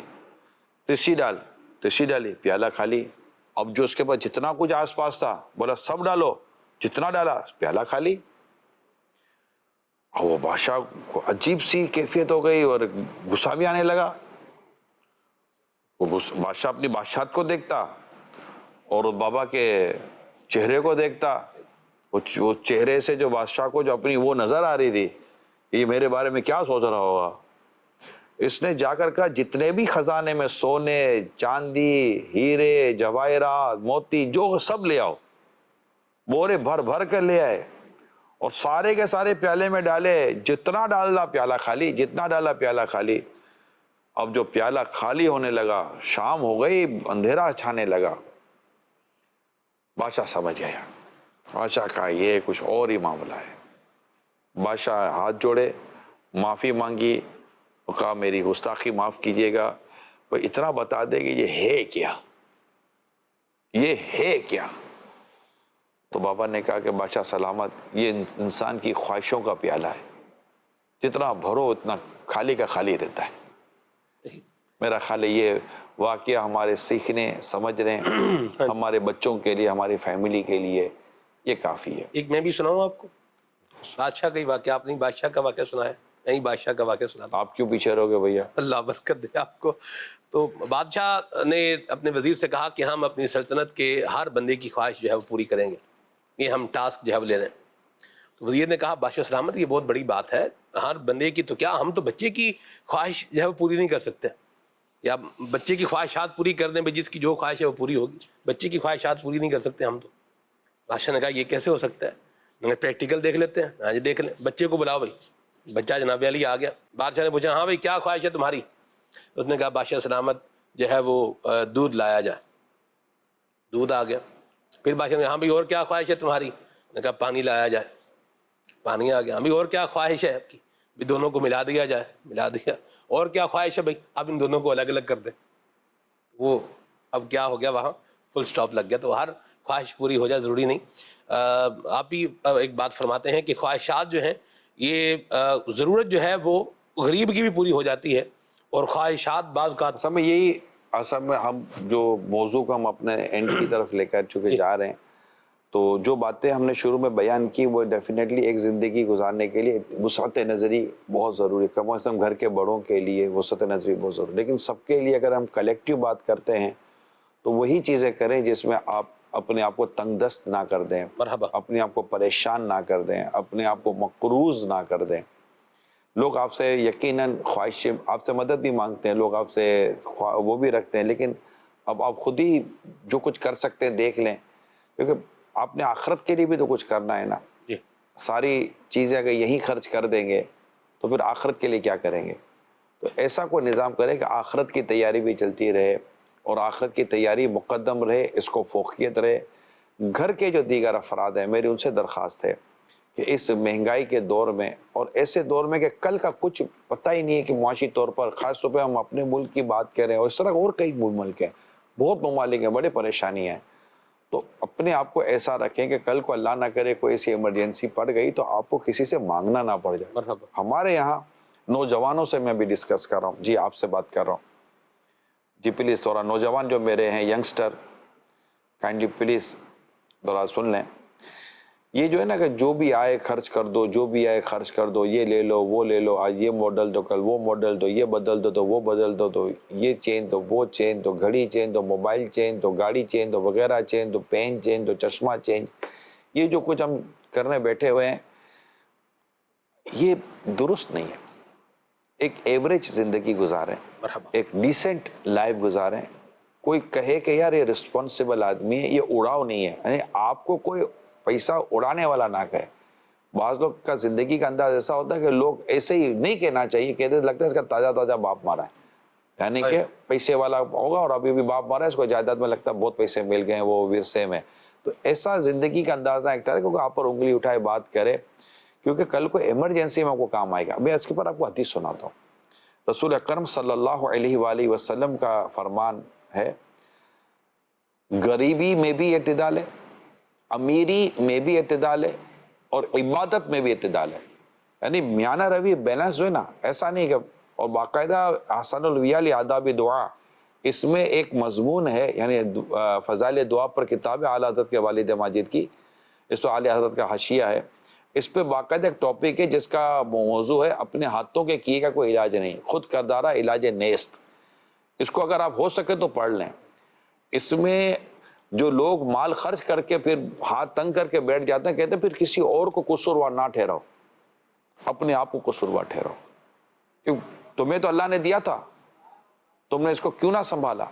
تیسری ڈال، تیسری ڈالی، پیالہ خالی. اب جو اس کے پاس جتنا کچھ آس پاس تھا بولا سب ڈالو، جتنا ڈالا پیالہ خالی. اور وہ بادشاہ کو عجیب سی کیفیت ہو گئی اور غصہ بھی آنے لگا. وہ بادشاہ اپنی بادشاہت کو دیکھتا اور بابا کے چہرے کو دیکھتا. وہ چہرے سے جو بادشاہ کو جو اپنی وہ نظر آ رہی تھی کہ یہ میرے بارے میں کیا سوچ رہا ہوگا. اس نے جا کر کہا جتنے بھی خزانے میں سونے، چاندی، ہیرے، جواہرات، موتی جو سب لے آؤ. بورے بھر بھر کر لے آئے اور سارے کے سارے پیالے میں ڈالے. جتنا ڈالا پیالہ خالی، جتنا ڈالا پیالہ خالی. اب جو پیالہ خالی ہونے لگا، شام ہو گئی، اندھیرا چھانے لگا. بادشاہ سمجھ گیا. بادشاہ کہا یہ کچھ اور ہی معاملہ ہے. بادشاہ ہاتھ جوڑے، معافی مانگی، کہا میری گستاخی معاف کیجیے گا، وہ اتنا بتا دے کہ یہ ہے کیا، یہ ہے کیا. تو بابا نے کہا کہ بادشاہ سلامت، یہ انسان کی خواہشوں کا پیالہ ہے، جتنا بھرو اتنا خالی کا خالی رہتا ہے. میرا خیال ہے یہ واقعہ ہمارے سیکھنے، سمجھنے، ہمارے بچوں کے لیے، ہماری فیملی کے لیے یہ کافی ہے. ایک میں بھی سناؤں آپ کو بادشاہ کا ہی واقعہ. آپ نے بادشاہ کا واقعہ سنا ہے؟ نہیں، بادشاہ کا واقعہ سنا. آپ کیوں پیچھے رہو گے بھیا؟ اللہ برکت دے آپ کو. تو بادشاہ نے اپنے وزیر سے کہا کہ ہم اپنی سلطنت کے ہر بندے کی خواہش جو ہے وہ پوری کریں گے، یہ ہم ٹاسک جو ہے وہ لے رہے ہیں. تو وزیر نے کہا بادشاہ سلامت یہ بہت بڑی بات ہے، ہر بندے کی تو کیا، ہم تو بچے کی خواہش جو ہے وہ پوری نہیں کر سکتے، یا بچے کی خواہشات پوری کر دیں، جس کی جو خواہش ہے وہ پوری ہوگی، بچے کی خواہشات پوری نہیں کر سکتے ہم تو. بادشاہ نے کہا یہ کیسے ہو سکتا ہے؟ میں نے پریکٹیکل دیکھ لیتے ہیں. ہاں جی دیکھ لیں، بچے کو بلاؤ بھائی. بچہ جناب علی آ گیا. بادشاہ نے پوچھا ہاں بھائی کیا خواہش ہے تمہاری؟ اس نے کہا بادشاہ سلامت جو ہے وہ دودھ لایا جائے. دودھ آ گیا. پھر بادشاہ نے ہاں بھائی اور کیا خواہش ہے تمہاری؟ نے کہا پانی لایا جائے. پانی آ گیا. ہاں بھائی اور کیا خواہش ہے آپ کی؟ بھی دونوں کو ملا دیا جائے. ملا دیا. اور کیا خواہش ہے بھائی؟ اب ان دونوں کو الگ الگ کر دیں. وہ اب کیا ہو گیا، وہاں فل سٹاپ لگ گیا. تو ہر خواہش پوری ہو جائے ضروری نہیں. آپ بھی ایک بات فرماتے ہیں کہ خواہشات جو ہیں یہ ضرورت جو ہے وہ غریب کی بھی پوری ہو جاتی ہے، اور خواہشات بعض کا اصل میں یہی، اصل میں ہم جو موضوع کو ہم اپنے اینڈ کی طرف لے کر چکے جا رہے ہیں، تو جو باتیں ہم نے شروع میں بیان کی وہ ڈیفینیٹلی ایک زندگی گزارنے کے لیے وسعت نظری بہت ضروری ہے. کم از کم گھر کے بڑوں کے لیے وسعت نظری بہت ضروری ہے. لیکن سب کے لیے اگر ہم کلیکٹیو بات کرتے ہیں تو وہی چیزیں کریں جس میں آپ اپنے آپ کو تنگ دست نہ کر دیں، مرحبا، اپنے آپ کو پریشان نہ کر دیں، اپنے آپ کو مقروض نہ کر دیں. لوگ آپ سے یقیناً خواہش، آپ سے مدد بھی مانگتے ہیں، لوگ آپ سے وہ بھی رکھتے ہیں، لیکن اب آپ خود ہی جو کچھ کر سکتے ہیں دیکھ لیں، کیونکہ آپ نے آخرت کے لیے بھی تو کچھ کرنا ہے نا. جی ساری چیزیں اگر یہیں خرچ کر دیں گے تو پھر آخرت کے لیے کیا کریں گے؟ تو ایسا کوئی نظام کرے کہ آخرت کی تیاری بھی چلتی رہے اور آخرت کی تیاری مقدم رہے، اس کو فوقیت رہے. گھر کے جو دیگر افراد ہیں، میری ان سے درخواست ہے کہ اس مہنگائی کے دور میں اور ایسے دور میں کہ کل کا کچھ پتہ ہی نہیں ہے کہ معاشی طور پر، خاص طور پہ ہم اپنے ملک کی بات کر رہے ہیں اور اس طرح اور کئی ملک ہیں، بہت ممالک ہیں، بڑے پریشانی ہیں. تو اپنے آپ کو ایسا رکھیں کہ کل کو اللہ نہ کرے کوئی ایسی ایمرجنسی پڑ گئی تو آپ کو کسی سے مانگنا نہ پڑ جائے. مرحبا. ہمارے یہاں نوجوانوں سے میں بھی ڈسکس کر رہا ہوں. جی آپ سے بات کر رہا ہوں. جی پلیز تھوڑا نوجوان جو میرے ہیں ینگسٹر، کائنڈلی پلیز تھوڑا سن لیں. یہ جو ہے نا کہ جو بھی آئے خرچ کر دو، جو بھی آئے خرچ کر دو، یہ لے لو وہ لے لو، آج یہ ماڈل دو کل وہ ماڈل دو، یہ بدل دو تو وہ بدل دو، تو یہ چین دو وہ چین دو، گھڑی چین دو، موبائل چین دو، گاڑی چین دو، وغیرہ چین دو، پین چین دو، چشمہ چینج. یہ جو کچھ ہم کرنے بیٹھے ہوئے ہیں یہ درست نہیں ہے. ایک ایوریج زندگی گزاریں، ایک ڈیسنٹ لائف گزاریں. کوئی کہے کہ یار یہ رسپانسیبل آدمی ہے، یہ اڑاؤ نہیں ہے، یعنی آپ کو کوئی پیسہ اڑانے والا نہ کہے. بعض لوگ کا زندگی کا انداز ایسا ہوتا ہے کہ لوگ ایسے ہی نہیں کہنا چاہیے، کہتے لگتا ہے اس کا تازہ تازہ باپ مارا ہے، یعنی کہ پیسے والا ہوگا اور ابھی بھی باپ مارا ہے، اس کو جائیداد میں لگتا ہے بہت پیسے مل گئے ہیں وہ ورثے میں. تو ایسا زندگی کا اندازہ ایک طرح کیونکہ آپ پر انگلی اٹھائے بات کرے، کیونکہ کل کو ایمرجنسی میں آپ کو کام آئے گا. میں اس کے پر آپ کو حدیث سناتا ہوں. رسول اکرم صلی اللہ علیہ وآلہ وسلم کا فرمان ہے، غریبی میں بھی اعتدال ہے، امیری میں بھی اعتدال ہے، اور عبادت میں بھی اعتدال ہے. یعنی میانہ روی بیلنس جو ہے نا، ایسا نہیں کہ اور باقاعدہ احسن الویال آداب دعا، اس میں ایک مضمون ہے، یعنی فضائل دعا پر کتاب اعلیٰ حضرت کے والد ماجد کی، اس تو اعلیٰ حضرت کا حاشیہ ہے. اس پہ باقاعدہ ایک ٹاپک ہے جس کا موضوع ہے اپنے ہاتھوں کے کیے کا کوئی علاج نہیں، خود کردارہ علاج نیست. اس کو اگر آپ ہو سکے تو پڑھ لیں. اس میں جو لوگ مال خرچ کر کے پھر ہاتھ تنگ کر کے بیٹھ جاتے ہیں، کہتے ہیں پھر کسی اور کو قصوروار نہ ٹھہراؤ، اپنے آپ کو قصوروار ٹھہراؤ. کیوں؟ تمہیں تو اللہ نے دیا تھا، تم نے اس کو کیوں نہ سنبھالا؟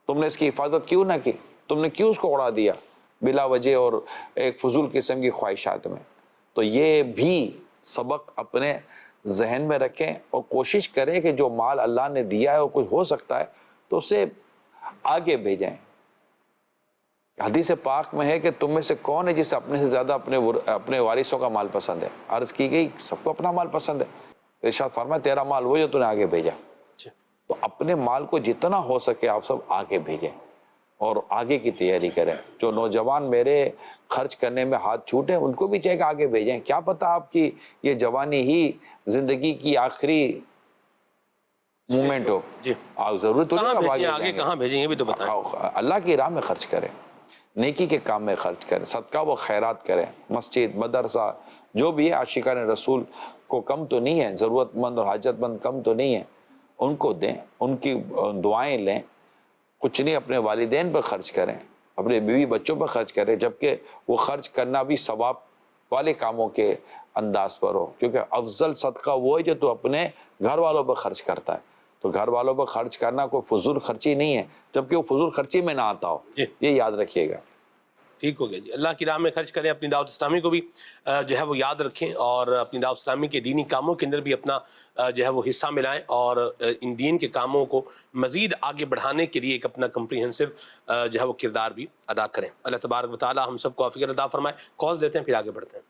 تم نے اس کی حفاظت کیوں نہ کی؟ تم نے کیوں اس کو اڑا دیا بلا وجہ اور ایک فضول قسم کی خواہشات میں؟ تو یہ بھی سبق اپنے ذہن میں رکھیں اور کوشش کریں کہ جو مال اللہ نے دیا ہے اور کچھ ہو سکتا ہے تو اسے آگے بھیجیں. حدیث پاک میں ہے کہ تم میں سے کون ہے جسے اپنے سے زیادہ اپنے وارثوں کا مال پسند ہے؟ عرض کی گئی سب کو اپنا مال پسند ہے. ارشاد فرمایا تیرا مال وہ جو تم نے آگے بھیجا. تو اپنے مال کو جتنا ہو سکے آپ سب آگے بھیجیں اور آگے کی تیاری کریں. جو نوجوان میرے خرچ کرنے میں ہاتھ چھوٹے ان کو بھی چاہے کہ آگے بھیجیں. کیا پتہ آپ کی یہ جوانی ہی زندگی کی آخری مومنٹ ہو. آپ ضرورت تو آگے کہاں بھیجیں یہ بھی تو بتائیں. اللہ کی راہ میں خرچ کریں، نیکی کے کام میں خرچ کریں، صدقہ و خیرات کریں. مسجد، مدرسہ جو بھی ہے، عاشقان رسول کو کم تو نہیں ہے، ضرورت مند اور حاجت مند کم تو نہیں ہے، ان کو دیں، ان کی دعائیں لیں. کچھ نہیں، اپنے والدین پر خرچ کریں، اپنے بیوی بچوں پر خرچ کریں، جبکہ وہ خرچ کرنا بھی ثواب والے کاموں کے انداز پر ہو. کیونکہ افضل صدقہ وہ ہے جو تو اپنے گھر والوں پر خرچ کرتا ہے. تو گھر والوں پر خرچ کرنا کوئی فضول خرچی نہیں ہے، جبکہ وہ فضول خرچی میں نہ آتا ہو. یہ یاد رکھیے گا. ٹھیک ہو گیا جی. اللہ کی راہ میں خرچ کریں، اپنی دعوت اسلامی کو بھی جو ہے وہ یاد رکھیں اور اپنی دعوت اسلامی کے دینی کاموں کے اندر بھی اپنا جو ہے وہ حصہ ملائیں اور ان دین کے کاموں کو مزید آگے بڑھانے کے لیے ایک اپنا کمپریہنسو جو ہے وہ کردار بھی ادا کریں. اللہ تبارک و تعالی ہم سب کو عافیت عطا فرمائے. کال دیتے ہیں پھر آگے بڑھتے ہیں.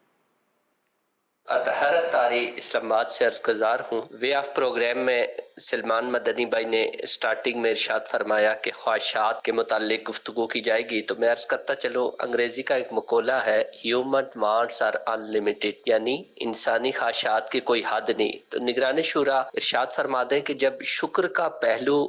طہارت طاری اسلام آباد سے عرض گزار ہوں. وے آف پروگرام میں سلمان مدنی بھائی نے سٹارٹنگ میں ارشاد فرمایا کہ خواہشات کے متعلق گفتگو کی جائے گی، تو میں عرض کرتا چلو انگریزی کا ایک مقولہ ہے ہیومن وانٹس آر انلمیٹڈ، یعنی انسانی خواہشات کی کوئی حد نہیں. تو نگران شورا ارشاد فرما دیں کہ جب شکر کا پہلو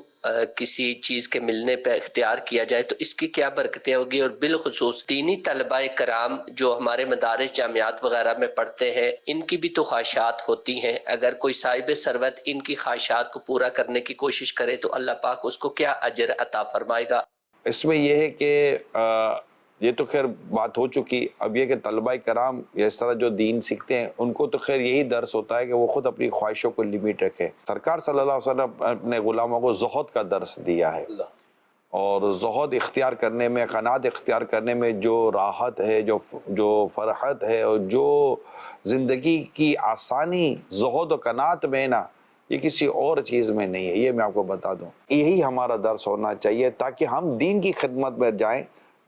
کسی چیز کے ملنے پہ اختیار کیا جائے تو اس کی کیا برکتیں ہوگی، اور بالخصوص دینی طلبہ کرام جو ہمارے مدارس جامعات وغیرہ میں پڑھتے ہیں ان کی بھی تو خواہشات ہوتی ہیں. اگر کوئی صاحب ثروت ان کی خواہشات کو پورا کرنے کی کوشش کرے تو اللہ پاک اس کو کیا اجر عطا فرمائے گا؟ اس میں یہ ہے کہ یہ تو خیر بات ہو چکی. اب یہ کہ طلبہ کرام یا اس طرح جو دین سیکھتے ہیں ان کو تو خیر یہی درس ہوتا ہے کہ وہ خود اپنی خواہشوں کو لمٹ رکھے. سرکار صلی اللہ علیہ وسلم اپنے غلاموں کو زہد کا درس دیا ہے، اور زہد اختیار کرنے میں، قناعت اختیار کرنے میں جو راحت ہے، جو فرحت ہے اور جو زندگی کی آسانی زہد و قناعت میں نا، یہ کسی اور چیز میں نہیں ہے. یہ میں آپ کو بتا دوں، یہی ہمارا درس ہونا چاہیے تاکہ ہم دین کی خدمت میں جائیں،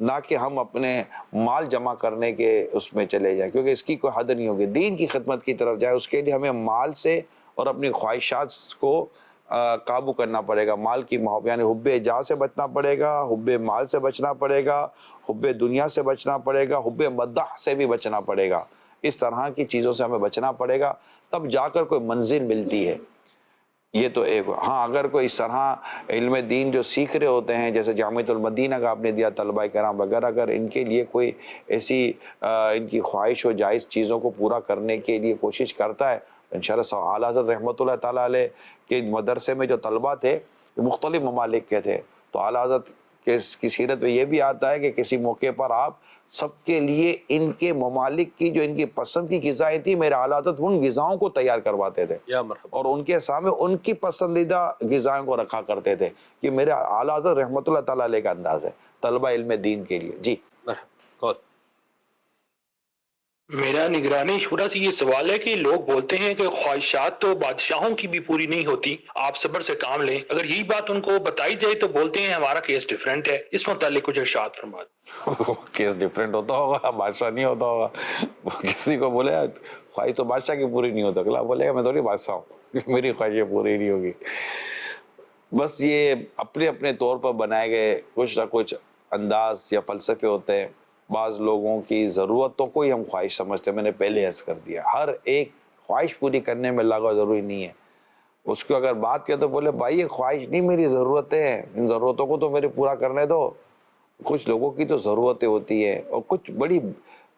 نہ کہ ہم اپنے مال جمع کرنے کے اس میں چلے جائیں، کیونکہ اس کی کوئی حد نہیں ہوگی. دین کی خدمت کی طرف جائے، اس کے لیے ہمیں مال سے اور اپنی خواہشات کو قابو کرنا پڑے گا. مال کی محبت یعنی حب جاہ سے بچنا پڑے گا، حب مال سے بچنا پڑے گا، حب دنیا سے بچنا پڑے گا، حب مدح سے بھی بچنا پڑے گا. اس طرح کی چیزوں سے ہمیں بچنا پڑے گا، تب جا کر کوئی منزل ملتی ہے. یہ تو ایک. ہاں اگر کوئی اس طرح علم دین جو سیکھ رہے ہوتے ہیں، جیسے جامعۃ المدینہ کا آپ نے دیا طلبہ کرام وغیرہ، اگر ان کے لیے کوئی ایسی ان کی خواہش و جائز چیزوں کو پورا کرنے کے لیے کوشش کرتا ہے، انشاءاللہ اعلیٰ حضرت رحمۃ اللہ تعالیٰ علیہ کے مدرسے میں جو طلبہ تھے مختلف ممالک کے تھے، تو اعلیٰ حضرت کی سیرت میں یہ بھی آتا ہے کہ کسی موقع پر آپ سب کے لیے ان کے ممالک کی جو ان کی پسند کی غذائیں تھی، میرے اعلیٰ حضرت ان غذاؤں کو تیار کرواتے تھے یا مرحبا، اور ان کے سامنے ان کی پسندیدہ غذائیں کو رکھا کرتے تھے. یہ میرے اعلیٰ حضرت رحمۃ اللہ تعالیٰ علیہ کا انداز ہے طلبہ علم دین کے لیے. جی مرحبا. قول. میرا نگرانی شورا سے یہ سوال ہے کہ لوگ بولتے ہیں کہ خواہشات تو بادشاہوں کی بھی پوری نہیں ہوتی، آپ صبر سے کام لیں. اگر یہی بات ان کو بتائی جائے تو بولتے ہیں ہمارا کیس ڈیفرنٹ ہے. اس متعلق کچھ ارشاد فرما دیں. کیس ڈیفرنٹ ہوتا ہوگا، بادشاہ نہیں ہوتا ہوگا. کسی کو بولے خواہش تو بادشاہ کی پوری نہیں ہوتا، اگلا بولے گا میں تھوڑی بادشاہ ہوں، میری خواہشیں پوری نہیں ہوگی. بس یہ اپنے اپنے طور پر بنائے گئے کچھ نہ کچھ انداز یا فلسفے ہوتے ہیں. بعض لوگوں کی ضرورتوں کو ہی ہم خواہش سمجھتے ہیں. میں نے پہلے عرض کر دیا، ہر ایک خواہش پوری کرنے میں اللہ کا ضروری نہیں ہے. اس کو اگر بات کیا تو بولے بھائی یہ خواہش نہیں، میری ضرورتیں ہیں، ان ضرورتوں کو تو میرے پورا کرنے دو. کچھ لوگوں کی تو ضرورتیں ہوتی ہیں اور کچھ بڑی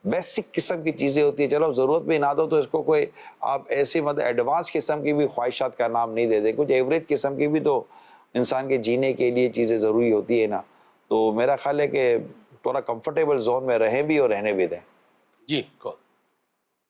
بیسک قسم کی چیزیں ہوتی ہیں. چلو ضرورت بھی نہ دو تو اس کو کوئی آپ ایسی مطلب ایڈوانس قسم کی بھی خواہشات کا نام نہیں دے دیں. کچھ ایوریج قسم کی بھی تو انسان کے جینے کے لیے چیزیں ضروری ہوتی ہے نا. تو میرا خیال ہے کہ تھوڑا کمفرٹیبل زون میں رہیں بھی اور رہنے بھی دیں. جی قول.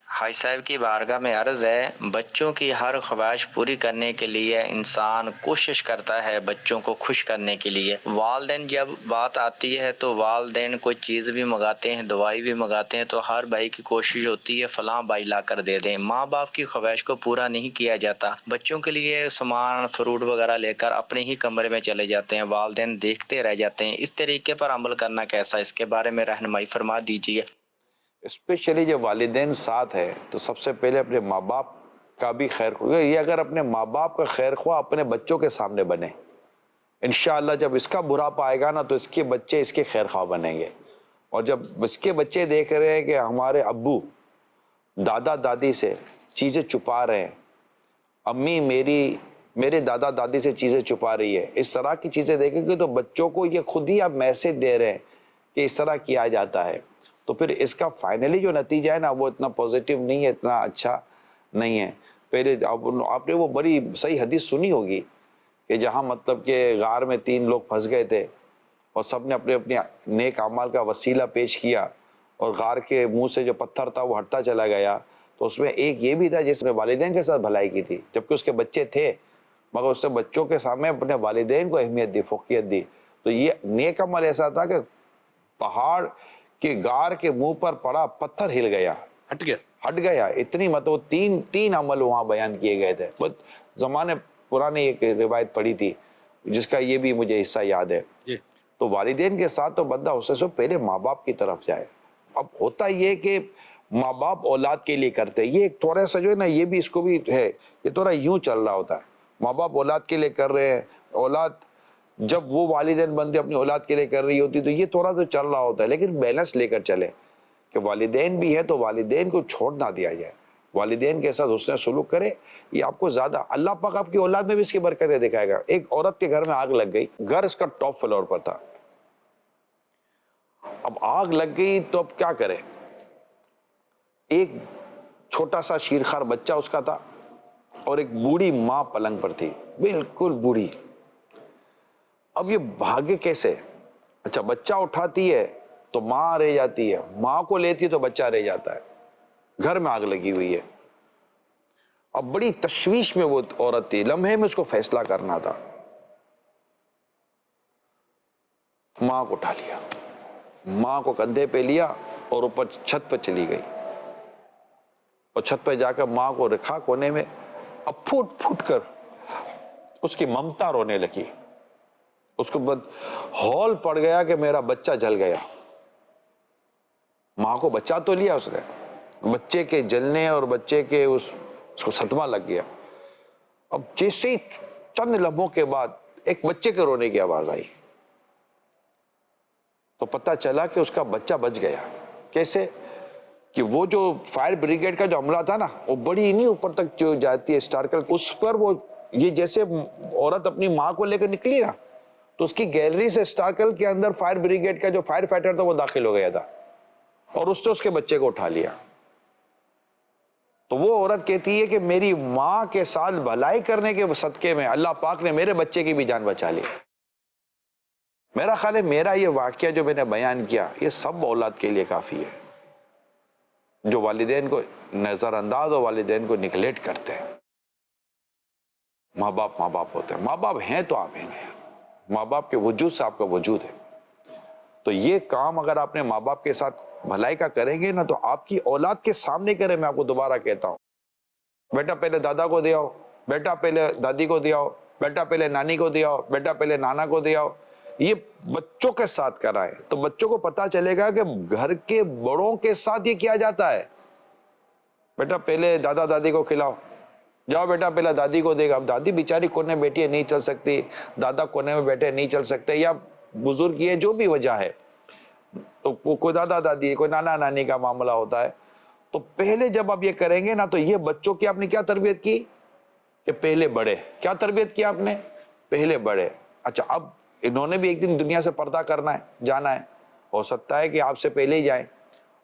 حاج صاحب کی بارگاہ میں عرض ہے، بچوں کی ہر خواہش پوری کرنے کے لیے انسان کوشش کرتا ہے بچوں کو خوش کرنے کے لیے. والدین جب بات آتی ہے تو والدین کوئی چیز بھی منگاتے ہیں، دوائی بھی منگاتے ہیں، تو ہر بھائی کی کوشش ہوتی ہے فلاں بھائی لا کر دے دیں. ماں باپ کی خواہش کو پورا نہیں کیا جاتا. بچوں کے لیے سامان فروٹ وغیرہ لے کر اپنے ہی کمرے میں چلے جاتے ہیں، والدین دیکھتے رہ جاتے ہیں. اس طریقے پر عمل کرنا کیسا، اس کے بارے میں رہنمائی فرما دیجیے. اسپیشلی جب والدین ساتھ ہے تو سب سے پہلے اپنے ماں باپ کا بھی خیر خواہ. یہ اگر اپنے ماں باپ کا خیر خواہ اپنے بچوں کے سامنے بنے، انشاءاللہ جب اس کا برا آئے گا نا تو اس کے بچے اس کے خیر خواہ بنیں گے. اور جب اس کے بچے دیکھ رہے ہیں کہ ہمارے ابو دادا دادی سے چیزیں چھپا رہے ہیں، امی میرے دادا دادی سے چیزیں چھپا رہی ہے، اس طرح کی چیزیں دیکھیں گے تو بچوں کو یہ خود ہی آپ میسج دے رہے ہیں کہ اس طرح کیا جاتا ہے. تو پھر اس کا فائنلی جو نتیجہ ہے نا وہ اتنا پوزیٹیو نہیں ہے، اتنا اچھا نہیں ہے. پہلے آپ نے وہ بڑی صحیح حدیث سنی ہوگی کہ جہاں مطلب کہ غار میں 3 لوگ پھنس گئے تھے اور سب نے اپنے اپنے نیک اعمال کا وسیلہ پیش کیا اور غار کے منہ سے جو پتھر تھا وہ ہٹتا چلا گیا. تو اس میں ایک یہ بھی تھا جس نے والدین کے ساتھ بھلائی کی تھی جبکہ اس کے بچے تھے، مگر اس نے بچوں کے سامنے اپنے والدین کو اہمیت دی، فوقیت دی. تو یہ نیک عمل ایسا تھا کہ پہاڑ کہ غار کے منہ پر پڑا پتھر ہل گیا، ہٹ گیا. اتنی مطلب تین عمل وہاں بیان کیے گئے تھے. بہت زمانے پرانی ایک روایت پڑھی تھی جس کا یہ بھی مجھے حصہ یاد ہے. تو والدین کے ساتھ تو بندہ اس سے پہلے ماں باپ کی طرف جائے. اب ہوتا یہ کہ ماں باپ اولاد کے لیے کرتے، یہ ایک تھوڑا سا جو ہے نا یہ بھی اس کو بھی ہے، یہ تھوڑا یوں چل رہا ہوتا ہے. ماں باپ اولاد کے لیے کر رہے ہیں، اولاد جب وہ والدین بندے اپنی اولاد کے لیے کر رہی ہوتی تو یہ تھوڑا تو چل رہا ہوتا ہے. لیکن بیلنس لے کر چلے کہ والدین بھی ہے تو والدین کو چھوڑ نہ دیا جائے، والدین کے ساتھ حسن سلوک کرے. یہ آپ کو زیادہ اللہ پاک آپ کی اولاد میں بھی اس کی برکتیں دکھائے گا. ایک عورت کے گھر میں آگ لگ گئی، گھر اس کا ٹاپ فلور پر تھا. اب آگ لگ گئی تو اب کیا کرے؟ ایک چھوٹا سا شیرخوار بچہ اس کا تھا اور ایک بوڑھی ماں پلنگ پر تھی، بالکل بوڑھی. اب یہ بھاگے کیسے؟ اچھا بچہ اٹھاتی ہے تو ماں رہ جاتی ہے، ماں کو لیتی ہے تو بچہ رہ جاتا ہے. گھر میں آگ لگی ہوئی ہے. اب بڑی تشویش میں وہ عورت تھی، لمحے میں اس کو فیصلہ کرنا تھا. ماں کو اٹھا لیا، ماں کو کندھے پہ لیا اور اوپر چھت پہ چلی گئی اور چھت پہ جا کر ماں کو رکھا کونے میں. اب پھوٹ پھوٹ کر اس کی ممتا رونے لگی. اس کو ہول پڑ گیا کہ میرا بچہ جل گیا. ماں کو بچہ تو لیا اس نے, بچے کے جلنے اور بچے کے اس کو صدمہ لگ گیا. اب جیسے ہی چند لمحوں کے بعد ایک بچے کے رونے کی آواز آئی تو پتہ چلا کہ اس کا بچہ بچ گیا. کیسے کہ وہ جو فائر بریگیڈ کا جو عملہ تھا نا, وہ بڑی نہیں اوپر تک جو جاتی ہے اسٹارکل, اس پر وہ یہ جیسے عورت اپنی ماں کو لے کر نکلی نا, تو اس کی گیلری سے اسٹارکل کے اندر فائر بریگیڈ کا جو فائر فائٹر تھا وہ داخل ہو گیا تھا اور اس نے اس کے بچے کو اٹھا لیا. تو وہ عورت کہتی ہے کہ میری ماں کے ساتھ بھلائی کرنے کے صدقے میں اللہ پاک نے میرے بچے کی بھی جان بچا لی. میرا خیال ہے میرا یہ واقعہ جو میں نے بیان کیا یہ سب اولاد کے لیے کافی ہے جو والدین کو نظر انداز اور والدین کو نگلیکٹ کرتے ہیں. ماں باپ ہوتے ہیں, ماں باپ ہیں تو آپ ہیں, ماں باپ کے وجود سے آپ کا وجود ہے. تو یہ کام اگر آپ نے ماں باپ کے ساتھ بھلائی کا کریں گے نا تو آپ کی اولاد کے سامنے کریں. میں آپ کو دوبارہ کہتا ہوں, بیٹا پہلے دادا کو دیا ہو, بیٹا پہلے دادی کو دیا ہو, بیٹا پہلے نانی کو دیا ہو, بیٹا پہلے نانا کو دیا ہو. یہ بچوں کے ساتھ کرائیں تو بچوں کو پتا چلے گا کہ گھر کے بڑوں کے ساتھ یہ کیا جاتا ہے. بیٹا پہلے دادا دادی کو کھلاؤ, جاؤ بیٹا پہلے دادی کو دے گا. اب دادی بیچاری کونے بیٹھی ہے, نہیں چل سکتی, دادا کونے میں بیٹھے نہیں چل سکتے, یا بزرگ یہ جو بھی وجہ ہے, تو کوئی دادا دادی کوئی نانا نانی کا معاملہ ہوتا ہے. تو پہلے جب آپ یہ کریں گے نا تو یہ بچوں کی آپ نے کیا تربیت کی کہ پہلے بڑے, کیا تربیت کی آپ نے, پہلے بڑے. اچھا اب انہوں نے بھی ایک دن دنیا سے پردہ کرنا ہے, جانا ہے, ہو سکتا ہے کہ آپ سے پہلے ہی جائیں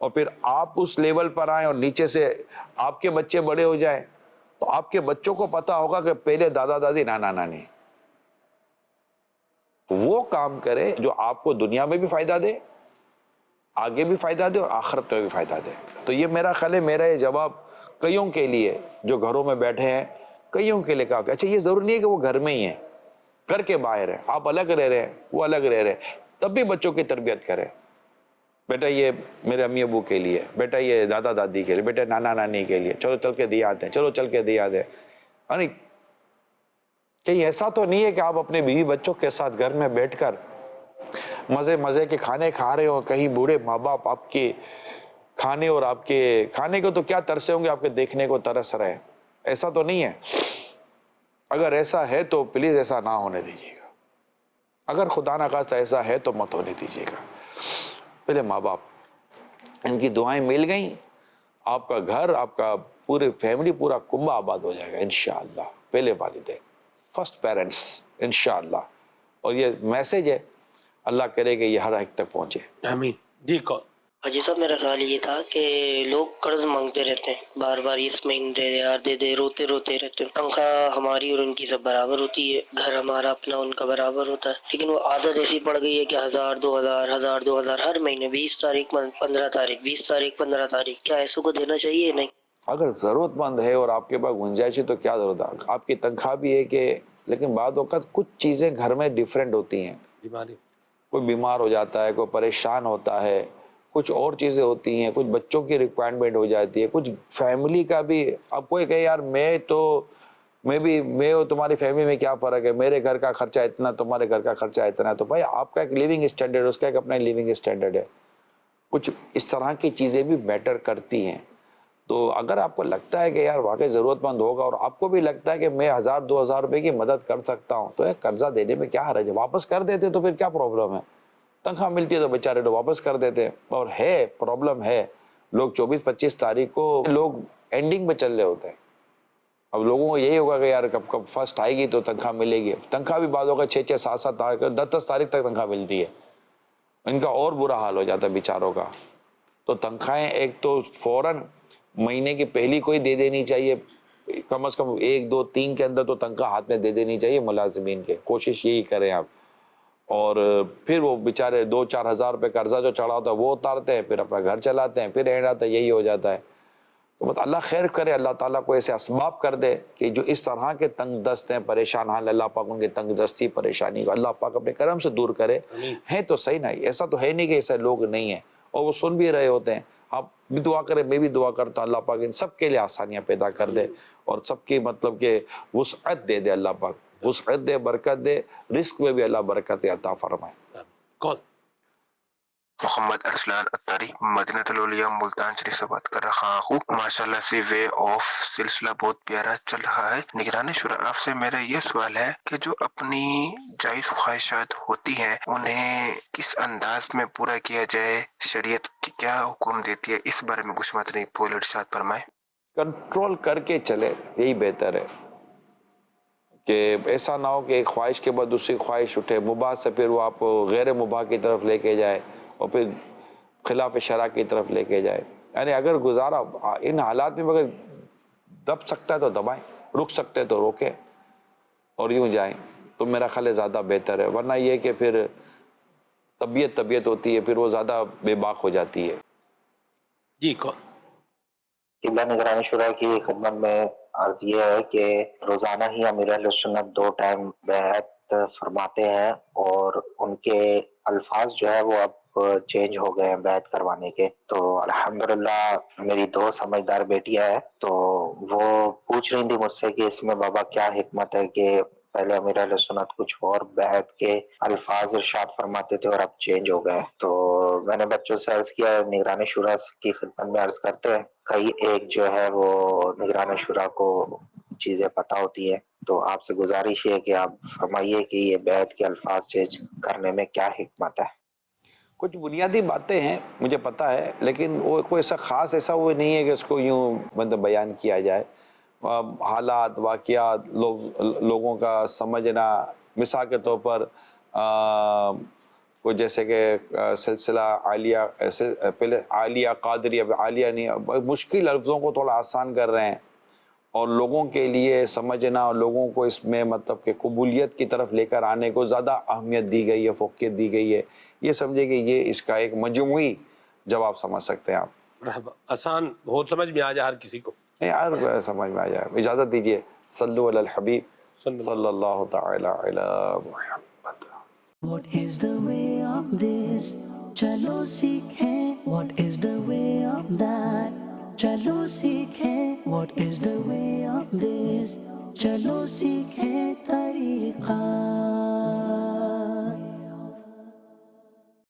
اور پھر آپ اس لیول پر آئیں اور نیچے سے آپ کے بچے بڑے ہو جائیں, تو آپ کے بچوں کو پتا ہوگا کہ پہلے دادا دادی نانا نانی. وہ کام کرے جو آپ کو دنیا میں بھی فائدہ دے, آگے بھی فائدہ دے اور آخرت میں بھی فائدہ دے. تو یہ میرا خیال ہے, میرا یہ جواب کئیوں کے لیے جو گھروں میں بیٹھے ہیں, کئیوں کے لیے کافی. اچھا یہ ضروری نہیں ہے کہ وہ گھر میں ہی ہیں, گھر کے باہر ہیں, آپ الگ رہ رہے ہیں, وہ الگ رہ رہے ہیں, تب بھی بچوں کی تربیت کریں. بیٹا یہ میرے امی ابو کے لیے, بیٹا یہ دادا دادی کے لیے, بیٹا نانا نانی کے لیے, چلو چل کے دیا آتے ہیں, چلو چل کے دیا آتے ہیں. کہیں ایسا تو نہیں ہے کہ آپ اپنے بیوی بچوں کے ساتھ گھر میں بیٹھ کر مزے کے کھانے کھا رہے ہو, کہیں بوڑھے ماں باپ آپ کے کھانے اور آپ کے کھانے کو تو کیا ترسے ہوں گے, آپ کے دیکھنے کو ترس رہے ہیں. ایسا تو نہیں ہے. اگر ایسا ہے تو پلیز ایسا نہ ہونے دیجیے گا. اگر خدا نہ خواستہ ایسا ہے تو مت ہونے دیجیے گا. پہلے ماں باپ, ان کی دعائیں مل گئیں, آپ کا گھر, آپ کا پورے فیملی, پورا کنبہ آباد ہو جائے گا انشاءاللہ. پہلے والدین, فرسٹ پیرنٹس انشاءاللہ. اور یہ میسج ہے, اللہ کرے کہ یہ ہر ایک تک پہنچے. آمین. جی کون؟ حاجی صاحب میرا سوال یہ تھا کہ لوگ قرض مانگتے رہتے ہیں بار بار, اس مہینے دے دے یار دے دے, روتے رہتے ہیں. تنخواہ ہماری اور ان کی سب برابر ہوتی ہے, گھر ہمارا اپنا ان کا برابر ہوتا ہے, لیکن وہ عادت ایسی پڑ گئی ہے کہ 1000 ہر مہینے 20 تاریخ 15 تاریخ 20 تاریخ 15 تاریخ. کیا ایسوں کو دینا چاہیے؟ نہیں. اگر ضرورت مند ہے اور آپ کے پاس گنجائش ہے تو کیا ضرورت ہے, آپ کی تنخواہ بھی ہے کہ, لیکن بعض اوقات کچھ چیزیں گھر میں ڈیفرنٹ ہوتی ہیں. بیماری, کوئی بیمار ہو جاتا ہے, کوئی پریشان ہوتا ہے, کچھ اور چیزیں ہوتی ہیں, کچھ بچوں کی ریکوائرمنٹ ہو جاتی ہے, کچھ فیملی کا بھی. اب کوئی کہے یار میں اور تمہاری فیملی میں کیا فرق ہے, میرے گھر کا خرچہ اتنا, تمہارے گھر کا خرچہ اتنا. تو بھائی آپ کا ایک لیونگ اسٹینڈرڈ, اس کا ایک اپنا لیونگ اسٹینڈرڈ ہے. کچھ اس طرح کی چیزیں بھی میٹر کرتی ہیں. تو اگر آپ کو لگتا ہے کہ یار واقعی ضرورت مند ہوگا اور آپ کو بھی لگتا ہے کہ میں 1000-2000 روپے کی مدد کر سکتا ہوں, تو قرضہ دینے میں کیا حرج ہے, واپس کر دیتے تو پھر کیا پرابلم ہے. تنخواہ ملتی ہے تو بیچارے لوگ واپس کر دیتے ہیں. اور ہے پرابلم ہے, لوگ 24-25 تاریخ کو لوگ اینڈنگ پہ چل رہے ہوتے ہیں. اب لوگوں کو یہی ہوگا کہ یار کب فرسٹ آئے گی تو تنخواہ ملے گی. تنخواہ بھی بعض ہوگا 6-7 تاریخ 10 تاریخ تک تنخواہ ملتی ہے. ان کا اور برا حال ہو جاتا ہے بیچاروں کا. تو تنخواہیں ایک تو فوراً مہینے کی پہلی کوئی دے دینی چاہیے, کم از کم 1 2 3 کے اندر تو تنخواہ ہاتھ میں دے دینی چاہیے ملازمین کے. کوشش یہی کریں آپ. اور پھر وہ بیچارے 2-4 ہزار روپے قرضہ جو چڑھا ہوتا ہے وہ اتارتے ہیں, پھر اپنا گھر چلاتے ہیں, پھر اینڈ آتا ہے یہی ہو جاتا ہے. تو بس اللہ خیر کرے, اللہ تعالیٰ کو ایسے اسباب کر دے کہ جو اس طرح کے تنگ دست ہیں, پریشان حال, اللہ پاک ان کے تنگ دستی پریشانی کو اللہ پاک اپنے کرم سے دور کرے. ہیں تو صحیح نہیں, ایسا تو ہے نہیں کہ ایسے لوگ نہیں ہیں, اور وہ سن بھی رہے ہوتے ہیں. آپ بھی دعا کریں, میں بھی دعا کرتا ہوں, اللہ پاک ان سب کے لیے آسانیاں پیدا کر دے اور سب کی مطلب کہ وسعت دے دے. اللہ پاک وسعت دے, برکت دے, رزق میں بھی اللہ برکت عطا فرمائے. کون؟ محمد ارسلان اتاری مدینہ الاولیاء ملتان شریف سے بات کر رہا ہوں۔ ماشاءاللہ سے وے آف سلسلہ بہت پیارا چل رہا ہے۔ نگران شورا، آپ سے میرا یہ سوال ہے کہ جو اپنی جائز خواہشات ہوتی ہیں انہیں کس انداز میں پورا کیا جائے، شریعت کیا حکم دیتی ہے، اس بارے میں کچھ بات نہیں پول ارشاد فرمائے۔ کنٹرول کر کے چلے، یہی بہتر ہے کہ ایسا نہ ہو کہ ایک خواہش کے بعد دوسری خواہش اٹھے، مباح سے پھر وہ آپ غیر مباح کی طرف لے کے جائے اور پھر خلاف شرع کی طرف لے کے جائے۔ یعنی اگر گزارا ان حالات میں اگر دب سکتا ہے تو دبائیں، رک سکتے ہیں تو روکیں اور یوں جائیں، تو میرا خیال ہے زیادہ بہتر ہے۔ ورنہ یہ کہ پھر طبیعت ہوتی ہے، پھر وہ زیادہ بے باک ہو جاتی ہے۔ جی کون؟ قبلہ نگران شورا کی خدمت میں عرض یہ ہے کہ روزانہ ہی امیر اہل سنت 2 ٹائم بیعت فرماتے ہیں اور ان کے الفاظ جو ہے وہ اب چینج ہو گئے ہیں بیعت کروانے کے۔ تو الحمدللہ میری 2 سمجھدار بیٹیاں ہیں، تو وہ پوچھ رہی تھی مجھ سے کہ اس میں بابا کیا حکمت ہے کہ پہلے امیر اہل سنت کچھ اور بیعت کے الفاظ ارشاد فرماتے تھے اور اب چینج ہو گئے۔ تو میں نے بچوں سے عرض کیا، نگران شورا کی خدمت میں عرض کرتے ہیں، کئی ایک جو ہے وہ نگران شورا کو چیزیں پتہ ہوتی ہیں، تو آپ سے گزارش ہے کہ آپ فرمائیے کہ یہ بیعت کے الفاظ چینج کرنے میں کیا حکمت ہے۔ کچھ بنیادی باتیں ہیں مجھے پتہ ہے، لیکن وہ کوئی ایسا خاص ایسا وہ نہیں ہے کہ اس کو یوں مطلب بیان کیا جائے۔ حالات، واقعات، لوگوں کا سمجھنا، مثال کے طور پر کوئی جیسے کہ سلسلہ عالیہ، پہلے عالیہ قادریہ، عالیہ نہیں، مشکل لفظوں کو تھوڑا آسان کر رہے ہیں اور لوگوں کے لیے سمجھنا اور لوگوں کو اس میں مطلب کہ قبولیت کی طرف لے کر آنے کو زیادہ اہمیت دی گئی ہے، فوقیت دی گئی ہے۔ یہ سمجھے کہ یہ اس کا ایک مجموعی جواب سمجھ سکتے ہیں آپ۔ مرحبا، آسان بہت سمجھ میں آ جائے ہر کسی کو، نہیں ہر سمجھ میں آ جائے۔ اجازت دیجیے، صلو علی الحبیب صلی اللہ تعالی علی محمد۔ What is the way of this? چلو سیکھیں what is the way of that? چلو سیکھیں what is the way of this? چلو سیکھیں طریقہ